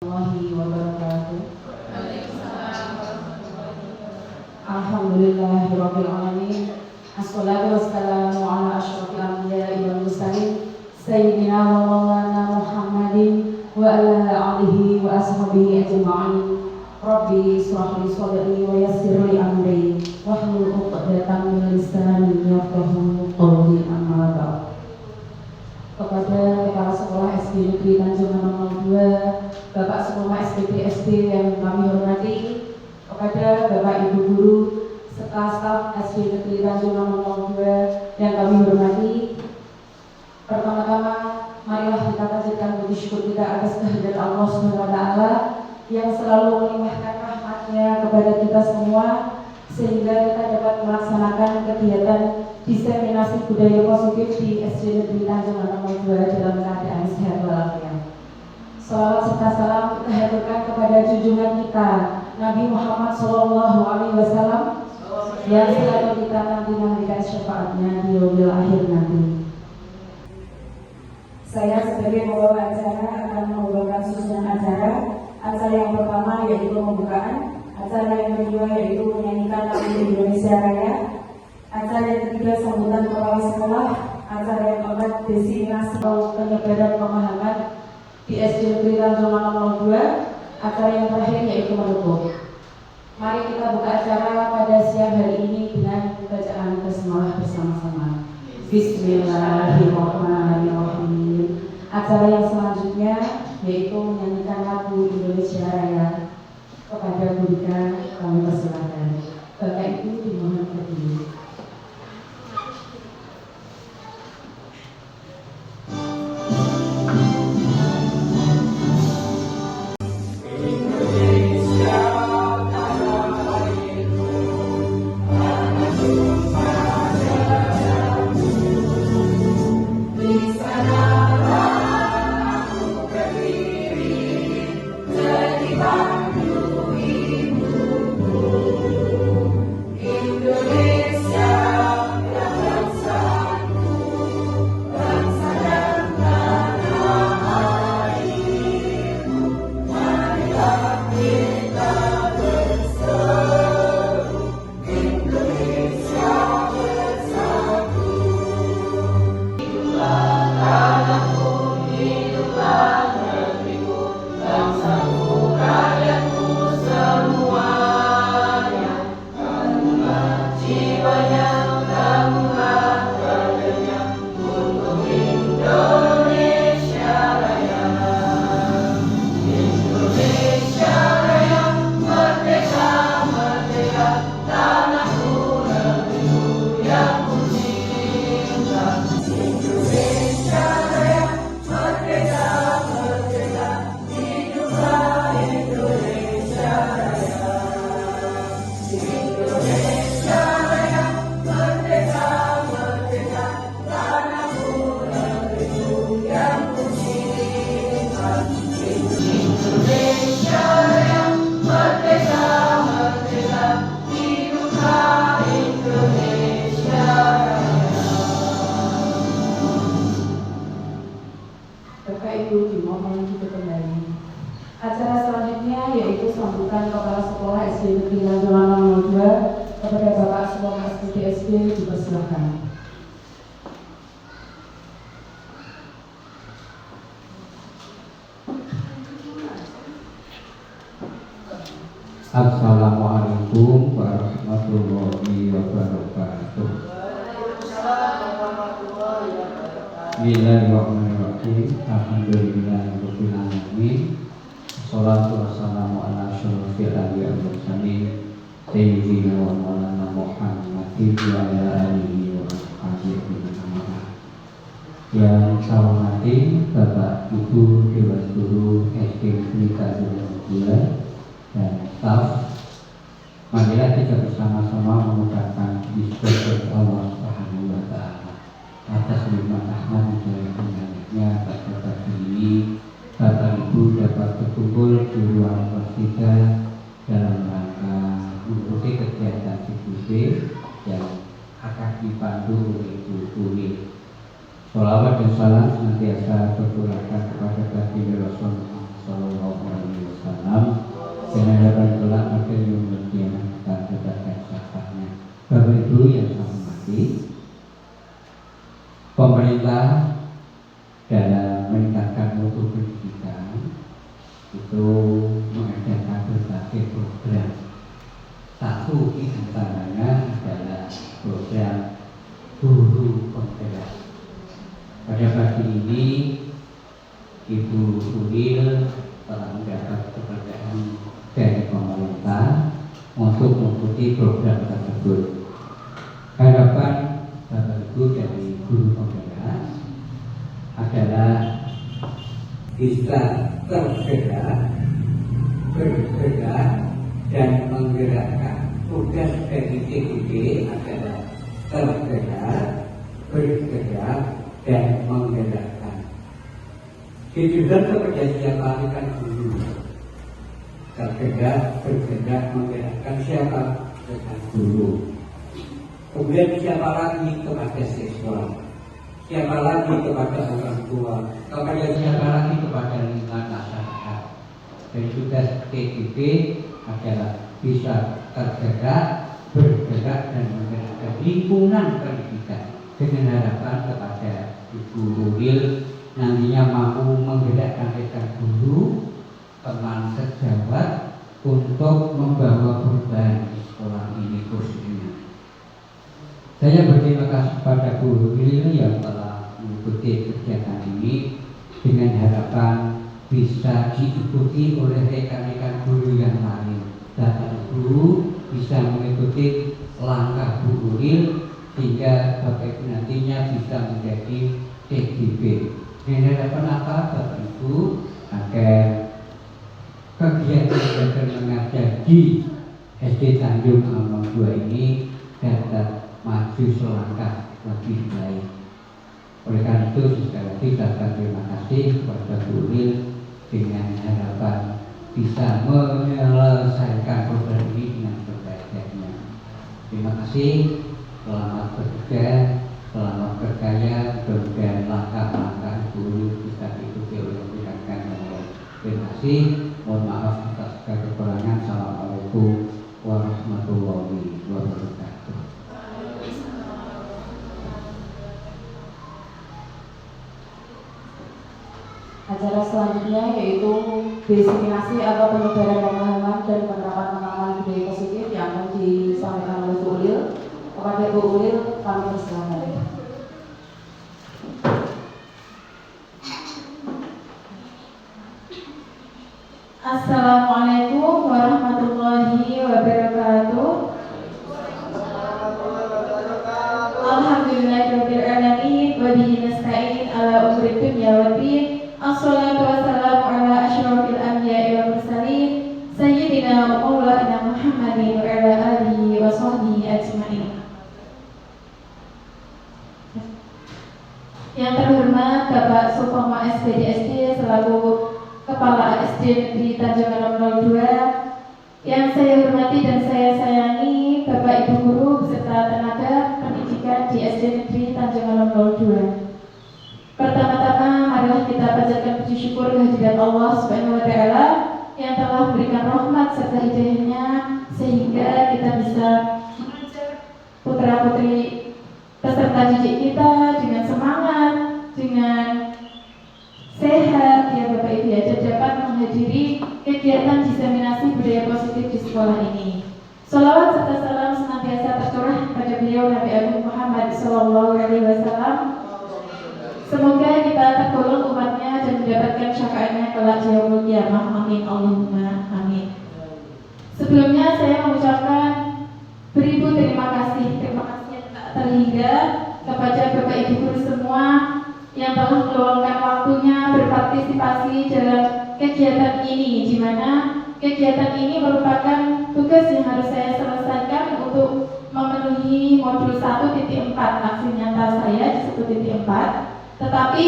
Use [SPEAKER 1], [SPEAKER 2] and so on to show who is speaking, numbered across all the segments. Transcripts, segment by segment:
[SPEAKER 1] warahmatullahi wabarakatuh. Alhamdulillahirabbil alamin. Assalatu wassalamu ala asyrofil anbiya'i wal mursalin sayyidina wa maulana Muhammadin wa ala alihi wa ashabihi ajma'in. Rabbi ishrah li sadri wa yassir li amri wahlul 'uqdatam min lisani yafqahu qawli, amma ba'd. Kepada Kepala Sekolah SD Negeri Tanjung Nomor 2, Bapak Sekolah SPP SD yang kami hormati, kepada Bapak Ibu Guru serta staf SD Negeri Tanjung Nomor 2 yang kami hormati, pertama-tama marilah kita panjatkan puji syukur kita atas kehadirat Allah Subhanahu wa taala yang selalu melimpahkan rahmat-Nya kepada kita semua sehingga kita dapat melaksanakan kegiatan diseminasi budaya positif di SD Negeri Tanjung Nomor 2 dalam keadaan sehat walafiat. Salawat serta salam kita haturkan kepada junjungan kita Nabi Muhammad SAW yang selalu kita nanti memberikan syafaatnya di yaumil akhir nanti. Saya sebagai pembawa acara akan membawakan susunan acara. Acara yang pertama yaitu pembukaan, acara yang kedua yaitu menyanyikan lagu Indonesia Raya, acara yang ketiga sambutan kepala sekolah, acara yang keempat diseminasi penyebaran pemahaman di SD Negeri Tanjung Nomor 2, acara yang terakhir yaitu menutup. Mari kita buka acara pada siang hari ini dengan bacaan basmalah bersama-sama. Bismillahirrahmanirrahim. Acara yang selanjutnya yaitu menyanyikan lagu Indonesia Raya. Kepada Bunda kami persilakan. Bapak Ibu dimohon berdiri.
[SPEAKER 2] Assalamualaikum warahmatullahi wabarakatuh. Bismillahirrahmanirrahim. Alhamdulillahirabbil alamin. Wassalatu wassalamu ala asyrofil anbiya'i wal mursalin sayyidina wa maulana Muhammadin wa ala alihi wa sahbihi ajma'in. Yang saya hormati Bapak Ibu Dewan Guru SD Negeri Tanjung Nomor 2 dan staf, marilah kita bersama-sama mengucapkan bismillah Allah Subhanahu wa taala atas nikmat rahmat dan kemuliaan-Nya pada pagi ini. Bapak Ibu dapat berkumpul di ruang kita dalam rangka mengikuti kegiatan CQB yang akan dipandu oleh Ibu Tuli. Sholawat dan salam senantiasa tercurahkan kepada baginda Rasulullah Sallallahu Alaihi kemudian akan mendapatkan syafaatnya. Bapak Ibu yang saya hormati, pemerintah dalam meningkatkan mutu pendidikan itu mengadakan berbagai program. Satu di antaranya adalah program guru penggerak. Pada pagi ini Ibu Ulil telah mendapat kepercayaan dari pemerintah untuk mengikuti program tersebut. Harapan Bapak Ibu dari guru penggerak adalah bisa bergerak dan menggerakkan. Tugas dari TGB adalah bergerak dan menggerakkan. Ditujukan kepada siapa kan guru. Bergerak, menggerakkan siapa? Dengan guru. Kemudian siapa lagi? Kepada siswa. Siapa lagi? Kepada orang tua. Kepada siapa lagi? Kepada lingkungan masyarakat. Dan tugas TGB adalah bisa bergerak dan menggerakkan lingkungan pendidikan dengan harapan kepada Ibu Nuril nantinya mampu menggerakkan rekan guru, teman sejawat untuk membawa perubahan di sekolah ini khususnya. Saya berterima kasih kepada Bu Nuril yang telah mengikuti kegiatan ini dengan harapan bisa diikuti oleh rekan-rekan guru yang lain. Bapak Ibu bisa mengikuti langkah Bu Nuril sehingga Bapak Ibu nantinya bisa menjadi TGB. Dengan harapan apa Bapak Ibu? Agar kegiatan belajar mengajar di SD Tanjung Among 2 ini dapat maju selangkah lebih baik. Oleh karena itu sekali lagi saya terima kasih kepada Bu Nuril dengan harapan bisa menyelesaikan program ini dengan sebaik-baiknya. Terima kasih, selamat bertugas, selamat berkarya, dan langkah-langkah guru bisa diikuti oleh rekan-rekan yang lain. Terima kasih, mohon maaf atas kekurangan. Assalamualaikum warahmatullahi wabarakatuh.
[SPEAKER 1] Acara selanjutnya yaitu diseminasi atau penyebaran pemahaman dan penerapan pengalaman budaya positif yang akan disampaikan oleh Bu Ulil. Kepada Bu Ulil, kami persilakan. Assalamualaikum warahmatullahi wabarakatuh. Alhamdulillahirabbil alamin wa bihi nasta'in ala umuri dunya waddin. Assalatu wassalamu ala asyrafil anbiya'i wal mursalin sayyidina wa maulana Muhammadin wa ala alihi wa sahbihi ajma'in. Yang terhormat Bapak Supama SPDSD selaku Kepala SD Negeri Tanjung Anom 02, yang saya hormati dan saya sayangi Bapak Ibu Guru beserta tenaga pendidikan di SD Negeri Tanjung Anom 02. Pertama-tama marilah kita panjatkan puji syukur kehadirat Allah Subhanahu wa taala yang telah memberikan rahmat serta hidayahnya sehingga kita bisa mengajar putra-putri peserta didik kita dengan semangat, dengan sehat ya Bapak Ibu ya, dan dapat menghadiri kegiatan diseminasi budaya positif di sekolah ini. Shalawat serta salam senantiasa tercurah kepada beliau Nabi Agung Muhammad SAW. Semoga kita tergolong umatnya dan mendapatkan syafaatnya kelak di yaumul qiyamah. Amin Allahumma amin. Sebelumnya saya mengucapkan beribu terima kasih yang tak terhingga kepada Bapak Ibu Guru semua yang telah meluangkan waktunya berpartisipasi dalam kegiatan ini, di mana kegiatan ini merupakan tugas yang harus saya selesaikan untuk memenuhi modul 1.4 aksi nyata saya di 1.4. Tetapi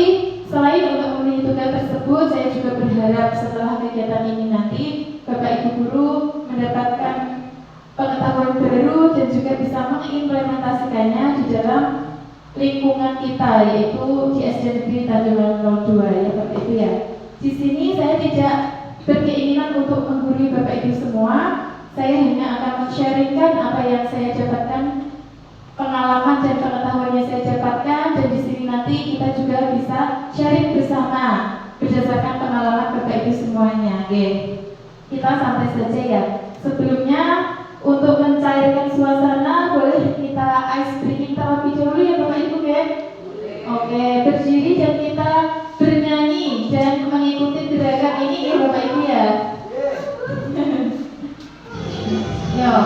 [SPEAKER 1] selain untuk memenuhi tugas tersebut, saya juga berharap setelah kegiatan ini nanti Bapak Ibu Guru mendapatkan pengetahuan baru dan juga bisa mengimplementasikannya di dalam lingkungan kita, yaitu di SD Negeri Tanjung Anom 02 ya Bapak Ibu ya. Di sini saya tidak berkeinginan untuk menggurui Bapak Ibu semua.
[SPEAKER 3] Saya hanya akan men-sharingkan apa yang saya dapatkan, pengalaman dan pengetahuan yang saya dapatkan, dan di sini nanti kita juga bisa sharing bersama berdasarkan pengalaman Bapak Ibu semuanya. Oke. Kita santai saja ya. Sebelumnya untuk mencairkan suasana boleh kita ice breaking terlebih dahulu ya Bapak Ibu ya. Oke, berdiri dan kita bernyanyi dan mengikuti gerakan ini ya Bapak Ibu ya. Yo.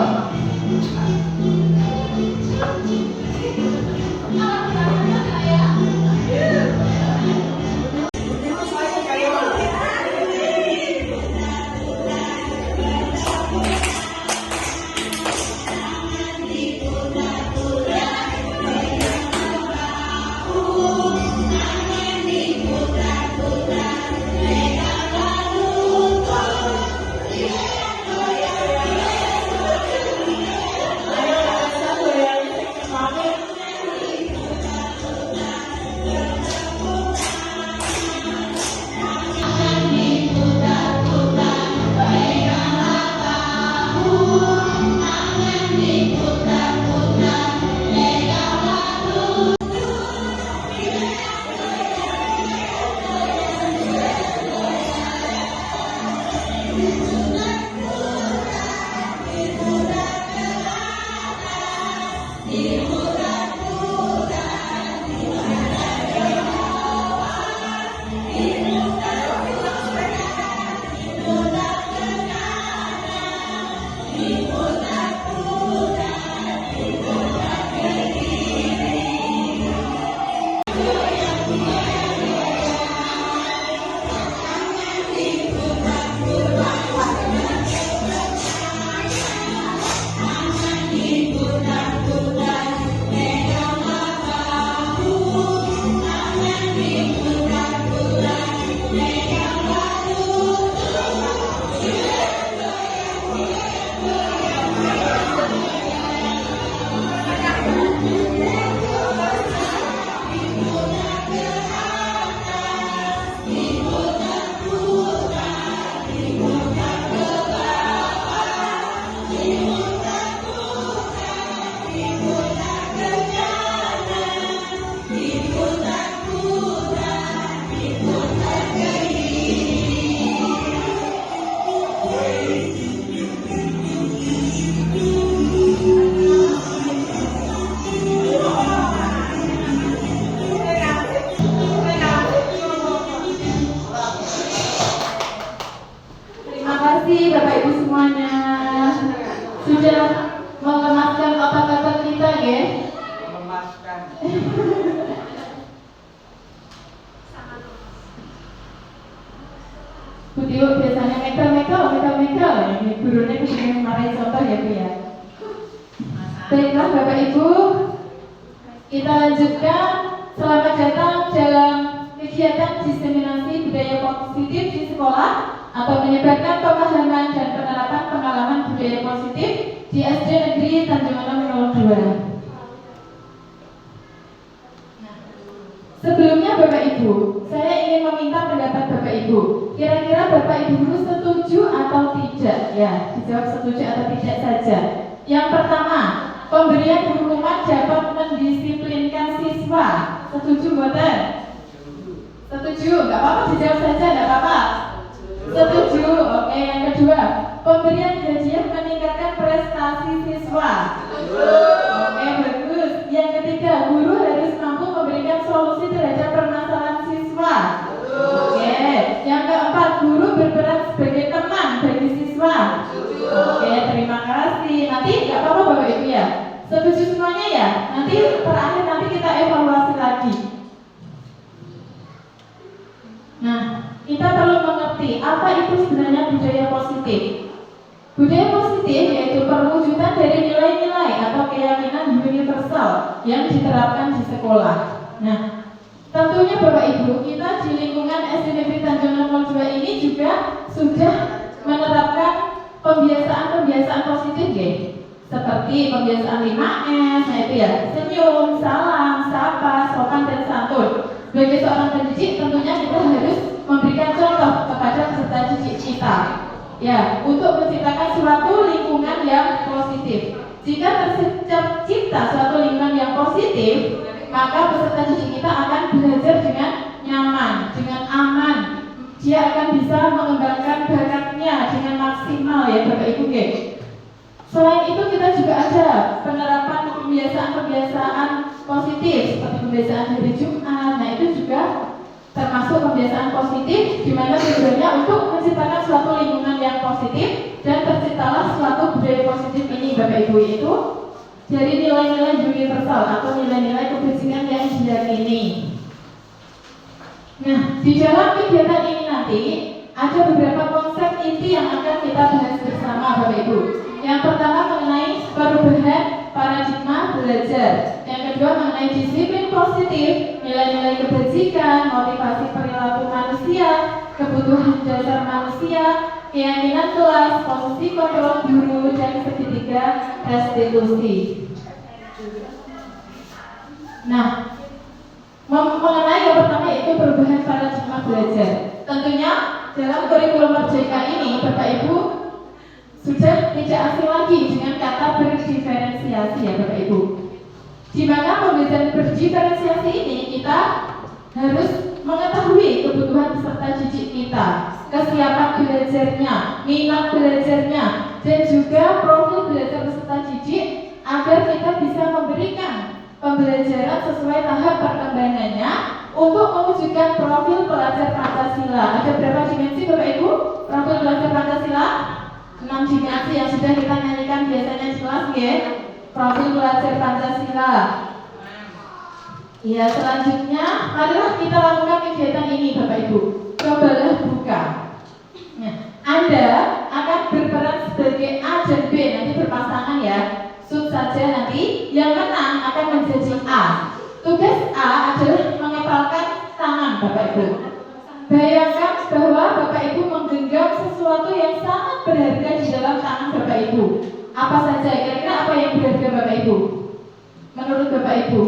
[SPEAKER 3] Beliau biasanya mekel, ini gurunya kemudian marahin contoh ya Bu ya. Baiklah Bapak Ibu, kita lanjutkan. Selamat datang dalam kegiatan diseminasi budaya positif di sekolah atau menyebarkan pemahaman dan penerapan pengalaman budaya positif di SD Negeri Tanjung Anom 02. Sebelumnya Bapak Ibu, saya ingin meminta pendapat Bapak Ibu. Kira-kira Bapak Ibu guru setuju atau tidak? Ya, dijawab setuju atau tidak saja. Yang pertama, pemberian guru rumah dapat mendisiplinkan siswa. Setuju buatan? Setuju, nggak apa-apa dijawab saja, nggak apa-apa. Setuju. Oke, yang kedua, pemberian hadiah meningkatkan prestasi siswa. Oke, bagus. Yang ketiga, guru harus mampu memberikan solusi terhadap permasalahan siswa. Oke. Yang keempat, guru berperan sebagai teman bagi siswa. Oke, terima kasih. Nanti nggak apa-apa Bapak Ibu ya. Setuju semuanya ya. Nanti terakhir nanti kita evaluasi lagi. Nah, kita perlu mengerti apa itu sebenarnya budaya positif. Budaya positif yaitu perwujudan dari nilai-nilai atau keyakinan universal yang diterapkan di sekolah. Nah, tentunya Bapak Ibu, kita di lingkungan SD Negeri Tanjung Anom 02 ini juga sudah menerapkan pembiasaan-pembiasaan positif ya. Seperti pembiasaan 5S, nah itu ya, senyum, salam, sapa, sopan dan santun. Sebagai seorang pendidik tentunya kita harus memberikan contoh kepada peserta didik kita. Ya, untuk menciptakan suatu lingkungan yang positif. Jika tercipta suatu lingkungan yang positif, maka peserta didik kita akan belajar dengan nyaman, dengan aman. Dia akan bisa mengembangkan bakatnya dengan maksimal ya Bapak Ibu. Selain itu kita juga ada penerapan kebiasaan-kebiasaan positif seperti kebiasaan hari Jumat. Nah itu juga termasuk kebiasaan positif di mana tujuannya untuk menciptakan suatu lingkungan yang positif dan terciptalah suatu budaya positif ini Bapak Ibu, yaitu dari nilai-nilai universal atau nilai-nilai kebajikan yang diyakini. Nah, di dalam kegiatan ini nanti ada beberapa konsep inti yang akan kita bahas bersama Bapak Ibu. Yang pertama mengenai perubahan paradigma belajar. Yang kedua mengenai disiplin positif, nilai-nilai kebajikan, motivasi perilaku manusia, kebutuhan dasar manusia, keyakinan kelas, posisi kontrol guru, dan ketiga restitusi. Nah, mengenai yang pertama yaitu perubahan paradigma belajar. Tentunya dalam kurikulum Merdeka ini Bapak Ibu sudah tidak asing lagi dengan kata berdiferensiasi ya Bapak Ibu. Di mana pembelajaran berdiferensiasi ini kita harus mengetahui kebutuhan peserta didik kita, kesiapan belajarnya, minat belajarnya, dan juga profil belajar peserta didik agar kita bisa memberikan pembelajaran sesuai tahap perkembangannya untuk mewujudkan profil pelajar Pancasila. Ada berapa dimensi Bapak Ibu? Profil pelajar Pancasila? 6 dimensi yang sudah kita nyanyikan biasanya di kelas ya. Profil pelajar Pancasila. Ya, selanjutnya marilah kita lakukan kegiatan ini Bapak Ibu. Cobalah buka. Nah, Anda akan berperan sebagai A dan B, nanti berpasangan ya. Sud saja nanti, yang menang akan menjadi A. Tugas A adalah mengepalkan tangan Bapak Ibu. Bayangkan bahwa Bapak Ibu menggenggam sesuatu yang sangat berharga di dalam tangan Bapak Ibu. Apa saja? Kira-kira apa yang berharga Bapak Ibu? Menurut Bapak Ibu?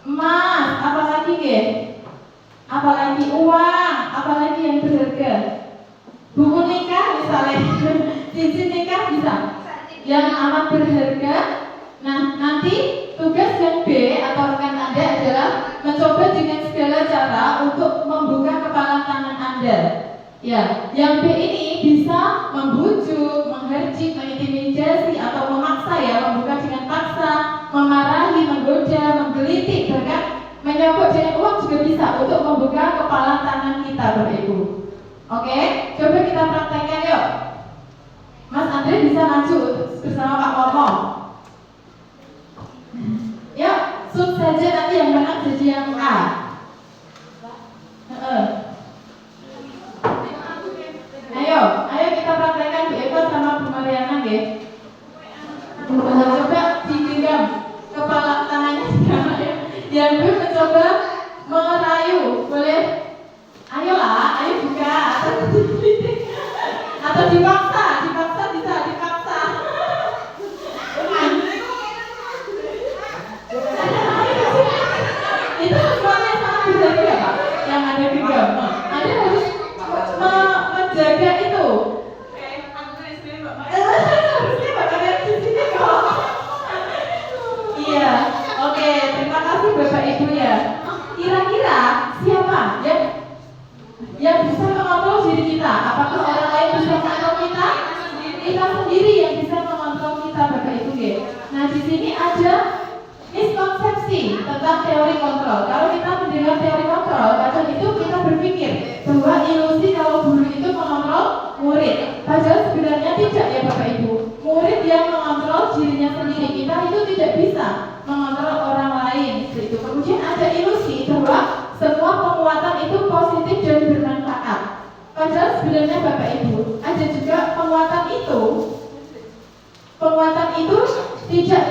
[SPEAKER 3] Emas. Apalagi ke? Apalagi uang. Apalagi yang berharga? Buku nikah misalnya. Cincin nikah bisa. Yang amat berharga. Nah, nanti tugas yang B atau rekan Anda adalah mencoba dengan segala cara untuk membuka kepala tangan Anda. Ya, yang B ini bisa membujuk, menghardik, mengintimidasi atau memaksa ya, membuka dengan paksa, memarahi, menggoda, menggelitik, bahkan menyogok dengan uang juga bisa untuk membuka kepala tangan kita, Bapak Ibu. Oke, coba kita praktekkan yuk. Mas Andre bisa maju bersama Pak Momo. Yuk, sud saja nanti yang menang jadi yang A. Ayo kita praktekkan Bu Eva sama Bu Mariana ya. Coba digenggam kepala tangannya ya. Yang B mencoba merayu, boleh? Ayolah, ayo buka atau dipaksa bisa dipaksa. Itu sesuatu yang sangat berharga Pak, yang ada genggam. Anda harus menjaga itu. Harusnya Bapak lihat di sini kok. Iya, oke. Terima kasih Bapak Ibu ya. Kira-kira siapa yang bisa mengontrol diri kita? Apakah orang lain bisa mengontrol kita? Kita sendiri yang bisa mengontrol kita Bapak Ibu ya. Nah di sini ada miskonsepsi tentang teori kontrol. Kalau kita mendengar teori kontrol, kadang itu kita berpikir bahwa ilusi kalau guru itu mengontrol murid. Padahal sebenarnya tidak ya Bapak Ibu. Murid yang mengontrol dirinya sendiri, kita itu tidak bisa mengontrol orang lain. Itu. Kemudian ada ilusi bahwa semua penguatan itu positif dan bermanfaat. Padahal sebenarnya Bapak Ibu ada juga penguatan itu tidak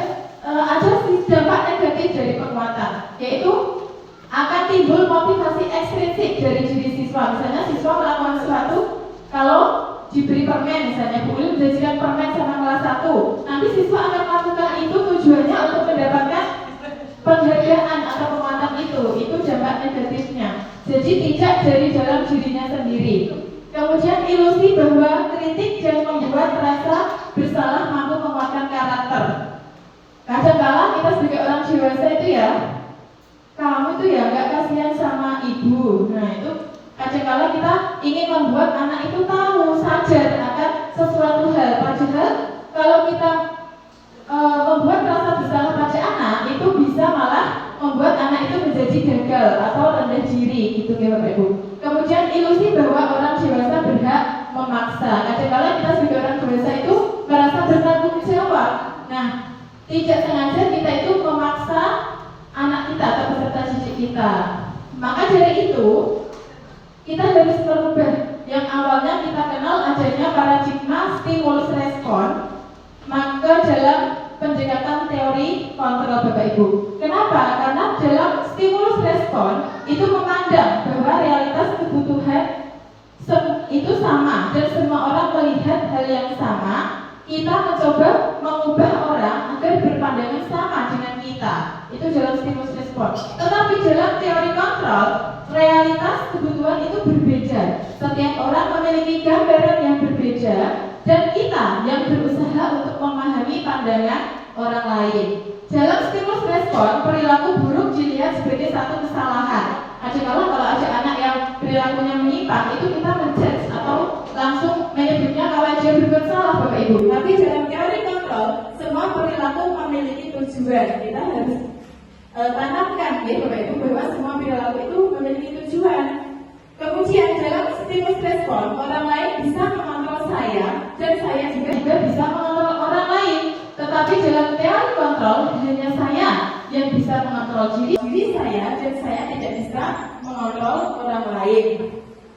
[SPEAKER 3] ada dampak negatif dari penguatan, yaitu akan timbul motivasi ekstrinsik dari diri siswa. Misalnya siswa melakukan sesuatu, kalau diberi permen misalnya, Bu Ulil menjanjikan permen sama kelas 1, nanti siswa akan melakukan itu tujuannya untuk mendapatkan penghargaan atau penguatan itu dampak negatifnya. Jadi tidak dari dalam dirinya sendiri. Kemudian ilusi bahwa kritik yang membuat rasa bersalah mampu menguatkan karakter. Kadang-kala kita sebagai orang dewasa itu ya, kamu tuh ya gak kasihan sama ibu. Nah itu kadang-kala kita ingin membuat anak itu tahu, sadar akan sesuatu hal. Padahal kalau kita membuat rasa bersalah pada anak, itu bisa malah membuat anak itu menjadi gagal atau rendah diri, gitu ya Bapak Ibu. Kemudian ilusi bahwa orang dewasa berhak memaksa. Kadang-kala kita sebagai orang dewasa itu merasa bertanggung jawab. Nah, tidak sengaja kita itu memaksa anak kita atau peserta didik kita. Maka dari itu kita harus merubah yang awalnya kita kenal adanya paradigma stimulus respon, maka dalam pendekatan teori kontrol Bapak Ibu. Kenapa? Karena dalam stimulus respon itu memandang bahwa realitas kebutuhan itu sama dan semua orang melihat hal yang sama. Kita mencoba mengubah orang agar berpandangan sama dengan kita. Itu dalam stimulus respon. Tetapi dalam teori kontrol, realitas kebutuhan itu berbeda. Setiap orang memiliki gambaran yang berbeda dan kita yang berusaha untuk memahami pandangan orang lain. Dalam stimulus respon, perilaku buruk dilihat sebagai satu kesalahan. Kadang-kala kalau ada anak yang perilakunya menyimpang, itu kita menjudge atau langsung menyebutnya kalau dia berbuat salah Bapak Ibu. Tapi dalam teori kontrol, semua perilaku memiliki tujuan. Kita harus tanamkan ya Bapak Ibu bahwa semua perilaku itu memiliki tujuan. Kemudian dalam stimulus respon, orang lain bisa mengontrol saya dan saya juga bisa mengontrol orang lain. Tetapi dalam teori kontrol, hanya saya yang bisa mengontrol diri saya dan saya tidak bisa mengontrol orang lain.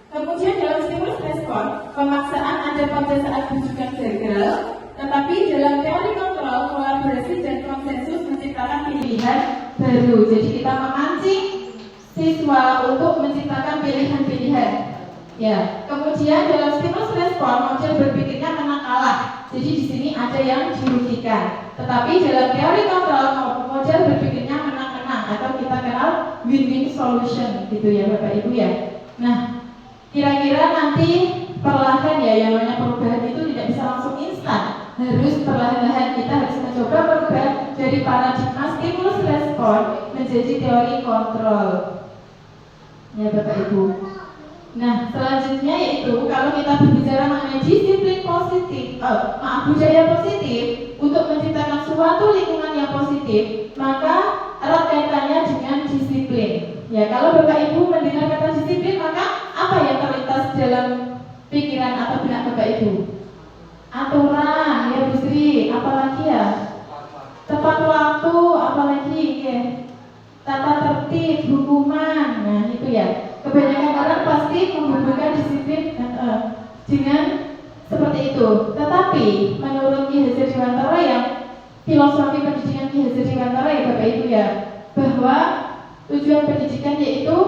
[SPEAKER 3] Kemudian dalam stimulus respon, pemaksaan ada pada saat bujukan gagal, tetapi dalam teori kontrol, kolaborasi dan konsensus menciptakan pilihan baru. Jadi kita memancing siswa untuk menciptakan pilihan-pilihan. Ya. Kemudian dalam stimulus respon, model berpikirnya menang kalah. Jadi di sini ada yang dirugikan. Tetapi dalam teori kontrol, model berpikirnya menang-menang atau kita kenal win-win solution, gitu ya Bapak Ibu ya. Nah, kira-kira nanti perlahan ya, yang namanya perubahan itu tidak bisa langsung instan. Harus perlahan-lahan kita harus mencoba merubah dari paradigma stimulus respon menjadi teori kontrol. Ya Bapak Ibu. Nah, selanjutnya yaitu kalau kita berbicara mengenai disiplin positif, budaya positif untuk menciptakan suatu lingkungan yang positif, maka erat kaitannya dengan disiplin. Ya, kalau Bapak Ibu mendengar kata disiplin, maka apa yang terlintas dalam pikiran atau benak Bapak Ibu? Aturan, ya Bu Sri, apalagi ya? Tepat waktu, apalagi ya? Tata tertib, hukuman, nah itu ya. Kebanyakan orang pasti menghubungkan disiplin dengan seperti itu. Tetapi menurut Ki Hajar Dewantara yang filosofi pendidikan Ki Hajar Dewantara ya Bapak Ibu ya, bahwa tujuan pendidikan yaitu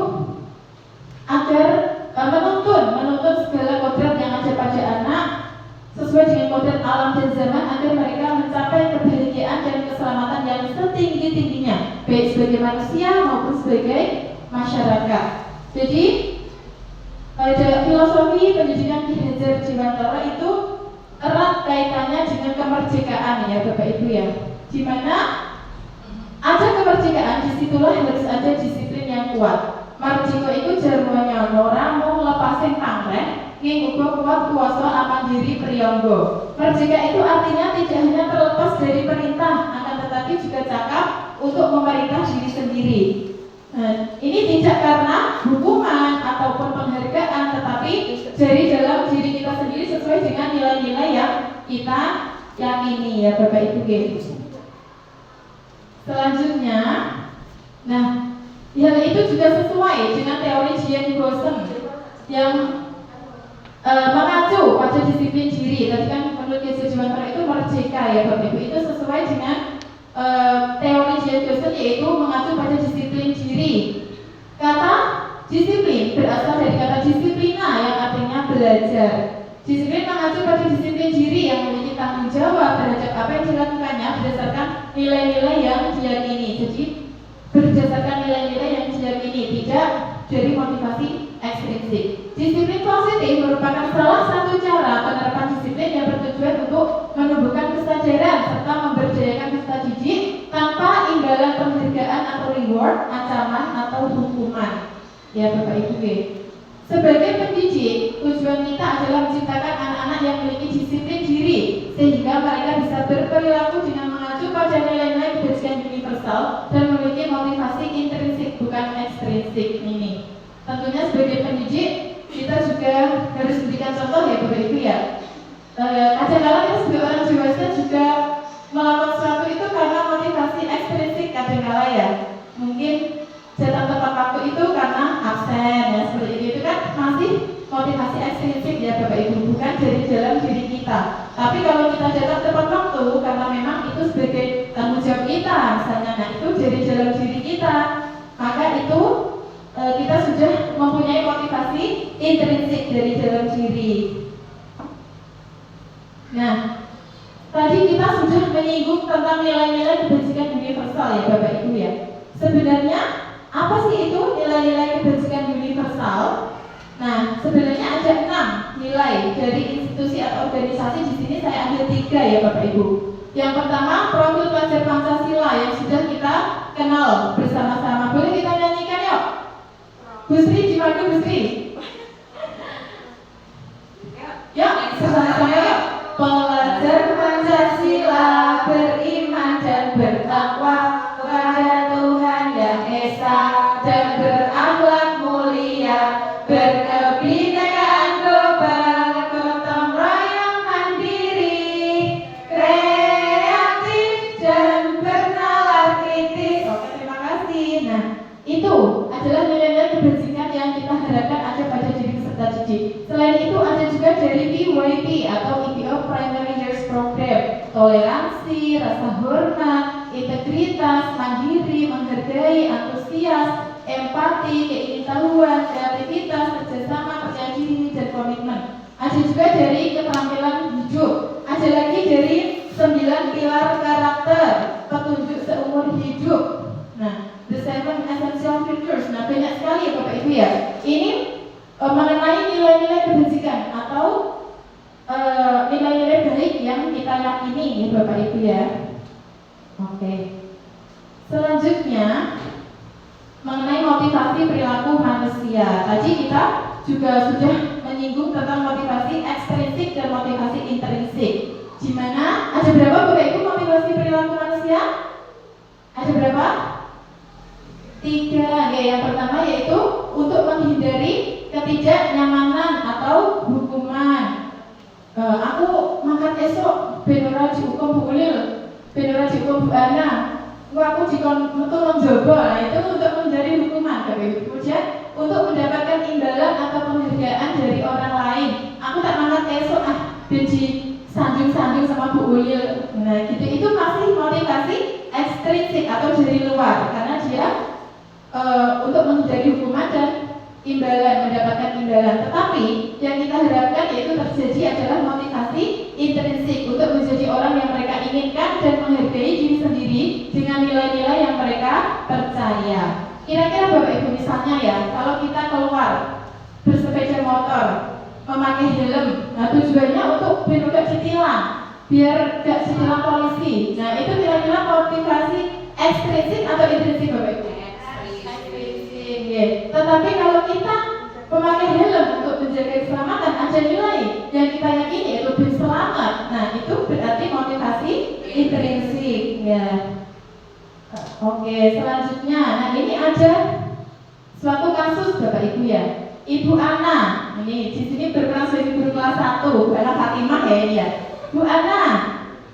[SPEAKER 3] agar menuntun segala kodrat yang ada pada anak sesuai dengan kodrat alam dan zaman agar mereka mencapai kebahagiaan dan keselamatan yang setinggi-tingginya, baik sebagai manusia maupun sebagai masyarakat. Jadi pada filosofi pendidikan Ki Hajar Dewantara itu erat kaitannya dengan kemerdekaan ya Bapak Ibu ya. Di mana ada kemerdekaan, disitulah harus ada disiplin yang kuat. Mardika itu jarwonya ramu lepasin pamreh ing uga kuat kuasa amandiri priyangga. Merdeka itu artinya tidak hanya terlepas dari perintah, akan tetapi juga cakap untuk memerintah diri sendiri. Nah, ini tidak karena hukuman ataupun penghargaan, tetapi dari dalam diri kita sendiri sesuai dengan nilai-nilai yang kita yakini ya Bapak Ibu. Selanjutnya, nah hal itu juga sesuai dengan teori Jean Gossen yang mengacu pada disiplin diri. Tadi kan menurut Ki Hajar Dewantara itu merdeka ya Bapak Ibu, itu sesuai dengan teori Jean Gossen yaitu mengacu pada disiplin diri. Kata disiplin berasal dari kata disiplina yang artinya belajar. Disiplin mengacu pada disiplin diri yang memiliki tanggung jawab terhadap apa yang dilakukannya berdasarkan nilai-nilai yang diyakini. Jadi berdasarkan nilai-nilai yang diyakini, tidak dari motivasi ekstrinsik. Disiplin positif positif merupakan salah satu cara penerapan disiplin yang bertujuan untuk menumbuhkan kesadaran serta memberdayakan peserta didik tanpa imbalan penghargaan atau reward, ancaman atau hukuman. Ya Bapak Ibu. Sebagai pendidik, tujuan kita adalah menciptakan anak-anak yang memiliki disiplin diri sehingga mereka bisa berperilaku dengan mengacu pada nilai-nilai kebajikan universal dan memiliki motivasi intrinsik bukan ekstrinsik ini. Tentunya sebagai pendidik kita juga harus memberikan contoh ya Bapak Ibu ya. Kadang-kadang kita sebagai orang dewasa juga melakukan sesuatu itu karena motivasi ekstrinsik kadang-kala ya. Mungkin datang tepat waktu itu karena absen ya, seperti itu kan masih motivasi ekstrinsik ya Bapak Ibu, bukan dari dalam diri kita. Tapi kalau kita datang tepat waktu karena memang itu sebagai tanggung jawab kita misalnya, nah itu dari dalam diri kita, maka itu kita sudah mempunyai motivasi intrinsik dari dalam diri. Nah, tadi kita sudah menyinggung tentang nilai-nilai kebajikan universal ya Bapak Ibu ya. Sebenarnya apa sih itu nilai-nilai kebajikan universal? Nah, sebenarnya ada 6 nilai dari institusi atau organisasi. Di sini saya ambil 3 ya Bapak Ibu. Yang pertama, profil pelajar Pancasila yang sudah kita kenal bersama-sama. Boleh kita nyanyikan yuk? Bu Sri, dimana Bu Sri? Yuk, sama-sama yuk. Pelajar Pancasila beriman dan bertakwa kepada Tuhan Yang Esa dan berakhlak mulia, berkebinekaan global, gotong royong mandiri, kreatif dan bernalar kritis. Oke, terima kasih. Nah, itu adalah nilai-nilai kebajikan yang kita harapkan ada pada diri peserta didik. Selain itu ada juga dari PYP atau EPO Primary Years Program, toleransi, rasa hormat, integritas, mandiri, menghargai, antusias, empati, keingintahuan, kreativitas, kerjasama, percaya diri, dan komitmen. Ada juga dari keterampilan hidup. Ada lagi dari 9 pilar karakter, petunjuk seumur hidup. Nah, the 7 essential virtues. Nah, banyak sekali ya Bapak Ibu ya. Ini mengenai nilai-nilai kebajikan atau nilai-nilai baik yang kita yakini ya Bapak Ibu ya. Oke. Selanjutnya mengenai motivasi perilaku manusia. Tadi kita juga sudah menyinggung tentang motivasi ekstrinsik dan motivasi intrinsik. Di mana ada berapa Bapak Ibu motivasi perilaku manusia? Ada berapa? 3. Ya, yang pertama yaitu untuk menghindari ketidaknyamanan atau hukuman. Aku makan esok benora dihukum Bu Ulil, benora dihukum Bu Ana, aku dikon metu nang jaba. Nah, itu untuk menghindari hukuman Bapak Ibu. Kemudian untuk mendapatkan imbalan atau penghargaan dari orang lain. Aku tak makan esok benci sanjung-sanjung sama Bu Ulil. Nah, gitu itu masih motivasi ekstrinsik atau dari luar karena dia untuk menghindari hukuman dan imbalan, mendapatkan imbalan. Tetapi yang kita harapkan yaitu terjadi adalah motivasi intrinsik untuk menjadi orang yang mereka inginkan dan menghargai diri sendiri dengan nilai-nilai yang mereka percaya. Kira-kira Bapak Ibu misalnya ya, kalau kita keluar bersepeda motor, memakai helm, nah tujuannya untuk biar gak ditilang, biar gak ditilang polisi. Nah itu kira-kira motivasi ekstrinsik atau intrinsik Bapak Ibu? Tetapi kalau kita memakai helm untuk menjaga keselamatan, ada nilai yang kita yakini yaitu lebih selamat. Nah itu berarti motivasi intrinsik ya. Oke, selanjutnya, nah ini ada suatu kasus Bapak Ibu ya. Ibu Ana, ini di sini berperan sebagai guru kelas 1, Bu Ana Fatimah ya ini ya. Bu Ana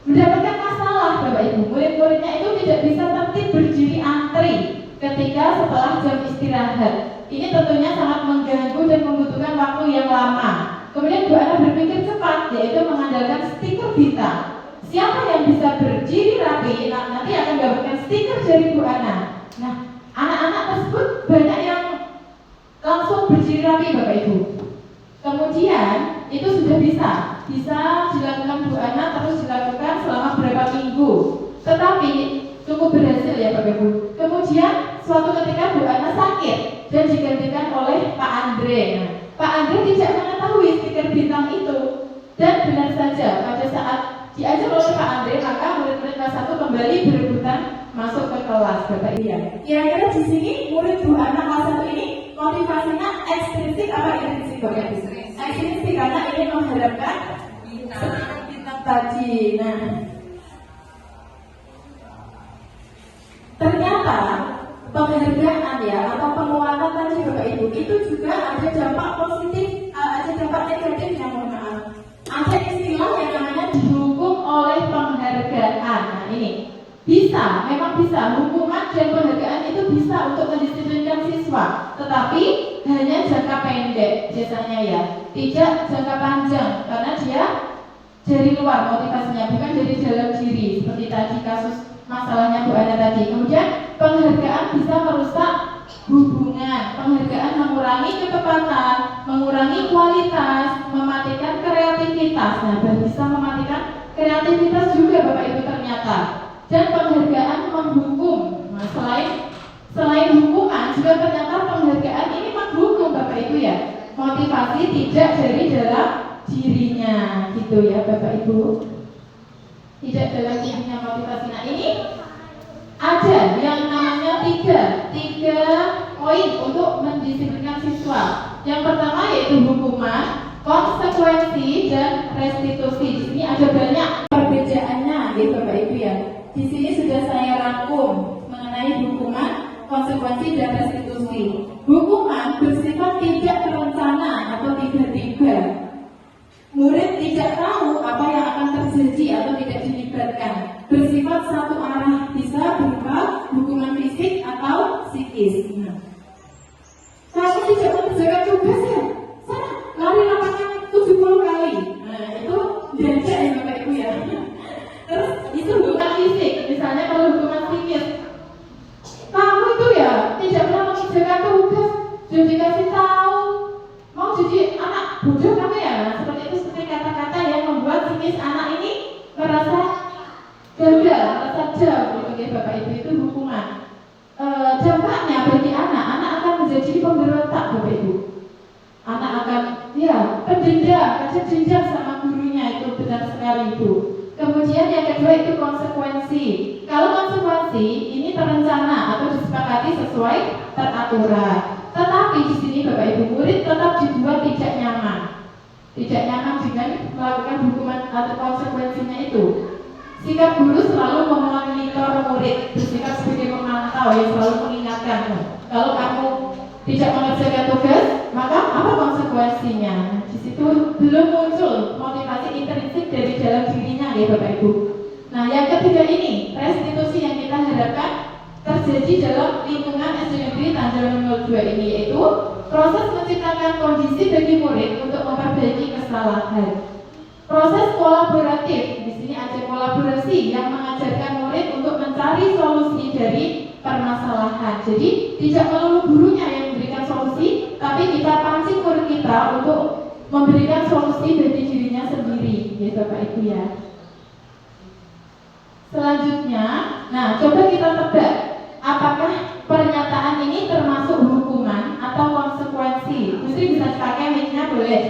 [SPEAKER 3] mendapatkan masalah Bapak Ibu, murid-muridnya itu tidak bisa tertib berdiri antri ketika setelah jam istirahat. Ini tentunya sangat mengganggu dan membutuhkan waktu yang lama. Kemudian Bu Ana berpikir cepat, yaitu mengandalkan stiker bintang. Siapa yang bisa berdiri rapi, nanti akan mendapatkan stiker dari Bu Ana. Nah, anak-anak tersebut banyak yang langsung berdiri rapi Bapak Ibu. Kemudian itu sudah bisa dilakukan Bu Ana, terus dilakukan selama beberapa minggu. Tetapi cukup berhasil ya Bapak Ibu. Kemudian suatu ketika Bu Ana sakit dan digantikan oleh Pak Andre. Nah, Pak Andre tidak mengetahui berbintang itu. Dan benar saja pada saat diajar oleh Pak Andre, maka murid-murid kelas 1 kembali berebutan masuk ke kelas, Bapak Ibu ya. Kira-kira di sini murid Bu anak kelas 1 ini motivasinya ekstrinsik apa intrinsik, Bapak Ibu? Ekstrinsik karena ingin mengharapkan bintang tadi. Nah, ternyata penghargaan ya atau penguatan tadi Bapak Ibu itu juga ada dampak positif, ada dampak negatifnya, mohon maaf. Ada istilah yang namanya didukung oleh penghargaan. Nah ini memang bisa hukuman dan penghargaan itu bisa untuk mendisiplinkan siswa, tetapi hanya jangka pendek biasanya ya, tidak jangka panjang karena dia dari luar motivasinya, bukan dari dalam diri seperti tadi kasus masalahnya Bu Ana tadi. Kemudian penghargaan bisa merusak hubungan, penghargaan mengurangi kecepatan, mengurangi kualitas, mematikan kreativitas. Nah, bisa mematikan kreativitas juga Bapak Ibu ternyata. Dan penghargaan menghukum. Nah, selain hukuman juga ternyata penghargaan ini menghukum Bapak Ibu ya. Motivasi tidak dari dalam dirinya gitu ya Bapak Ibu. Tidak dalam dirinya motivasi. Nah, ini ada yang namanya tiga poin untuk mendisiplinkan siswa. Yang pertama yaitu hukuman, konsekuensi, dan restitusi. Di sini ada banyak perbedaannya, ya Bapak Ibu ya. Di sini sudah saya rangkum mengenai hukuman, konsekuensi, dan restitusi. Hukuman bersifat tidak terencana atau tiba-tiba. Murid tidak tahu apa yang akan terjadi atau tidak dilibatkan. Bersifat satu arah, bisa berupa hukuman fisik atau psikis. Nah, kamu tidak mengerjakan tugas ya? Sana, lari lapangan 70 kali. Nah, itu denda ya Bapak Ibu ya. Terus itu hukuman fisik. Misalnya kalau hukuman psikis, kamu itu ya tidak pernah mengerjakan tugas, sudah dikasih tahu, mau jadi anak bodoh kamu ya. Nah, seperti itu, seperti kata-kata yang membuat psikis anak ini merasa gagal, merasa jauh gitu ya Bapak Ibu. Itu hukuman. Dampaknya bagi anak akan menjadi pemberontak Bapak Ibu. Anak akan pendendam, kasih dendam sama gurunya, itu benar sekali Ibu. Kemudian yang kedua itu konsekuensi. Kalau konsekuensi ini terencana atau disepakati sesuai teraturan. Tetapi di sini Bapak Ibu, murid tetap dibuat tidak nyaman. Tidak nyaman dengan melakukan hukuman atau konsekuensinya itu. Sikap guru selalu memonitor murid, bersikap sebagai pemantau yang selalu mengingatkan. Kalau kamu tidak mengerjakan tugas, maka apa konsekuensinya? Di situ belum muncul motivasi intrinsik dari dalam dirinya, ya Bapak Ibu. Nah, yang ketiga ini restitusi yang kita harapkan terjadi dalam lingkungan SD Negeri Tanjung 02 ini, yaitu proses menciptakan kondisi bagi murid untuk memperbaiki kesalahan. Proses kolaboratif, di sini ada kolaborasi yang mengajarkan murid untuk mencari solusi dari permasalahan. Jadi tidak melulu gurunya yang memberikan solusi, tapi kita pancing murid kita untuk memberikan solusi bagi dirinya sendiri, ya Bapak Ibu ya. Selanjutnya, nah coba kita tebak, apakah pernyataan ini termasuk hukuman atau konsekuensi? Mesti bisa dipakai mic-nya boleh.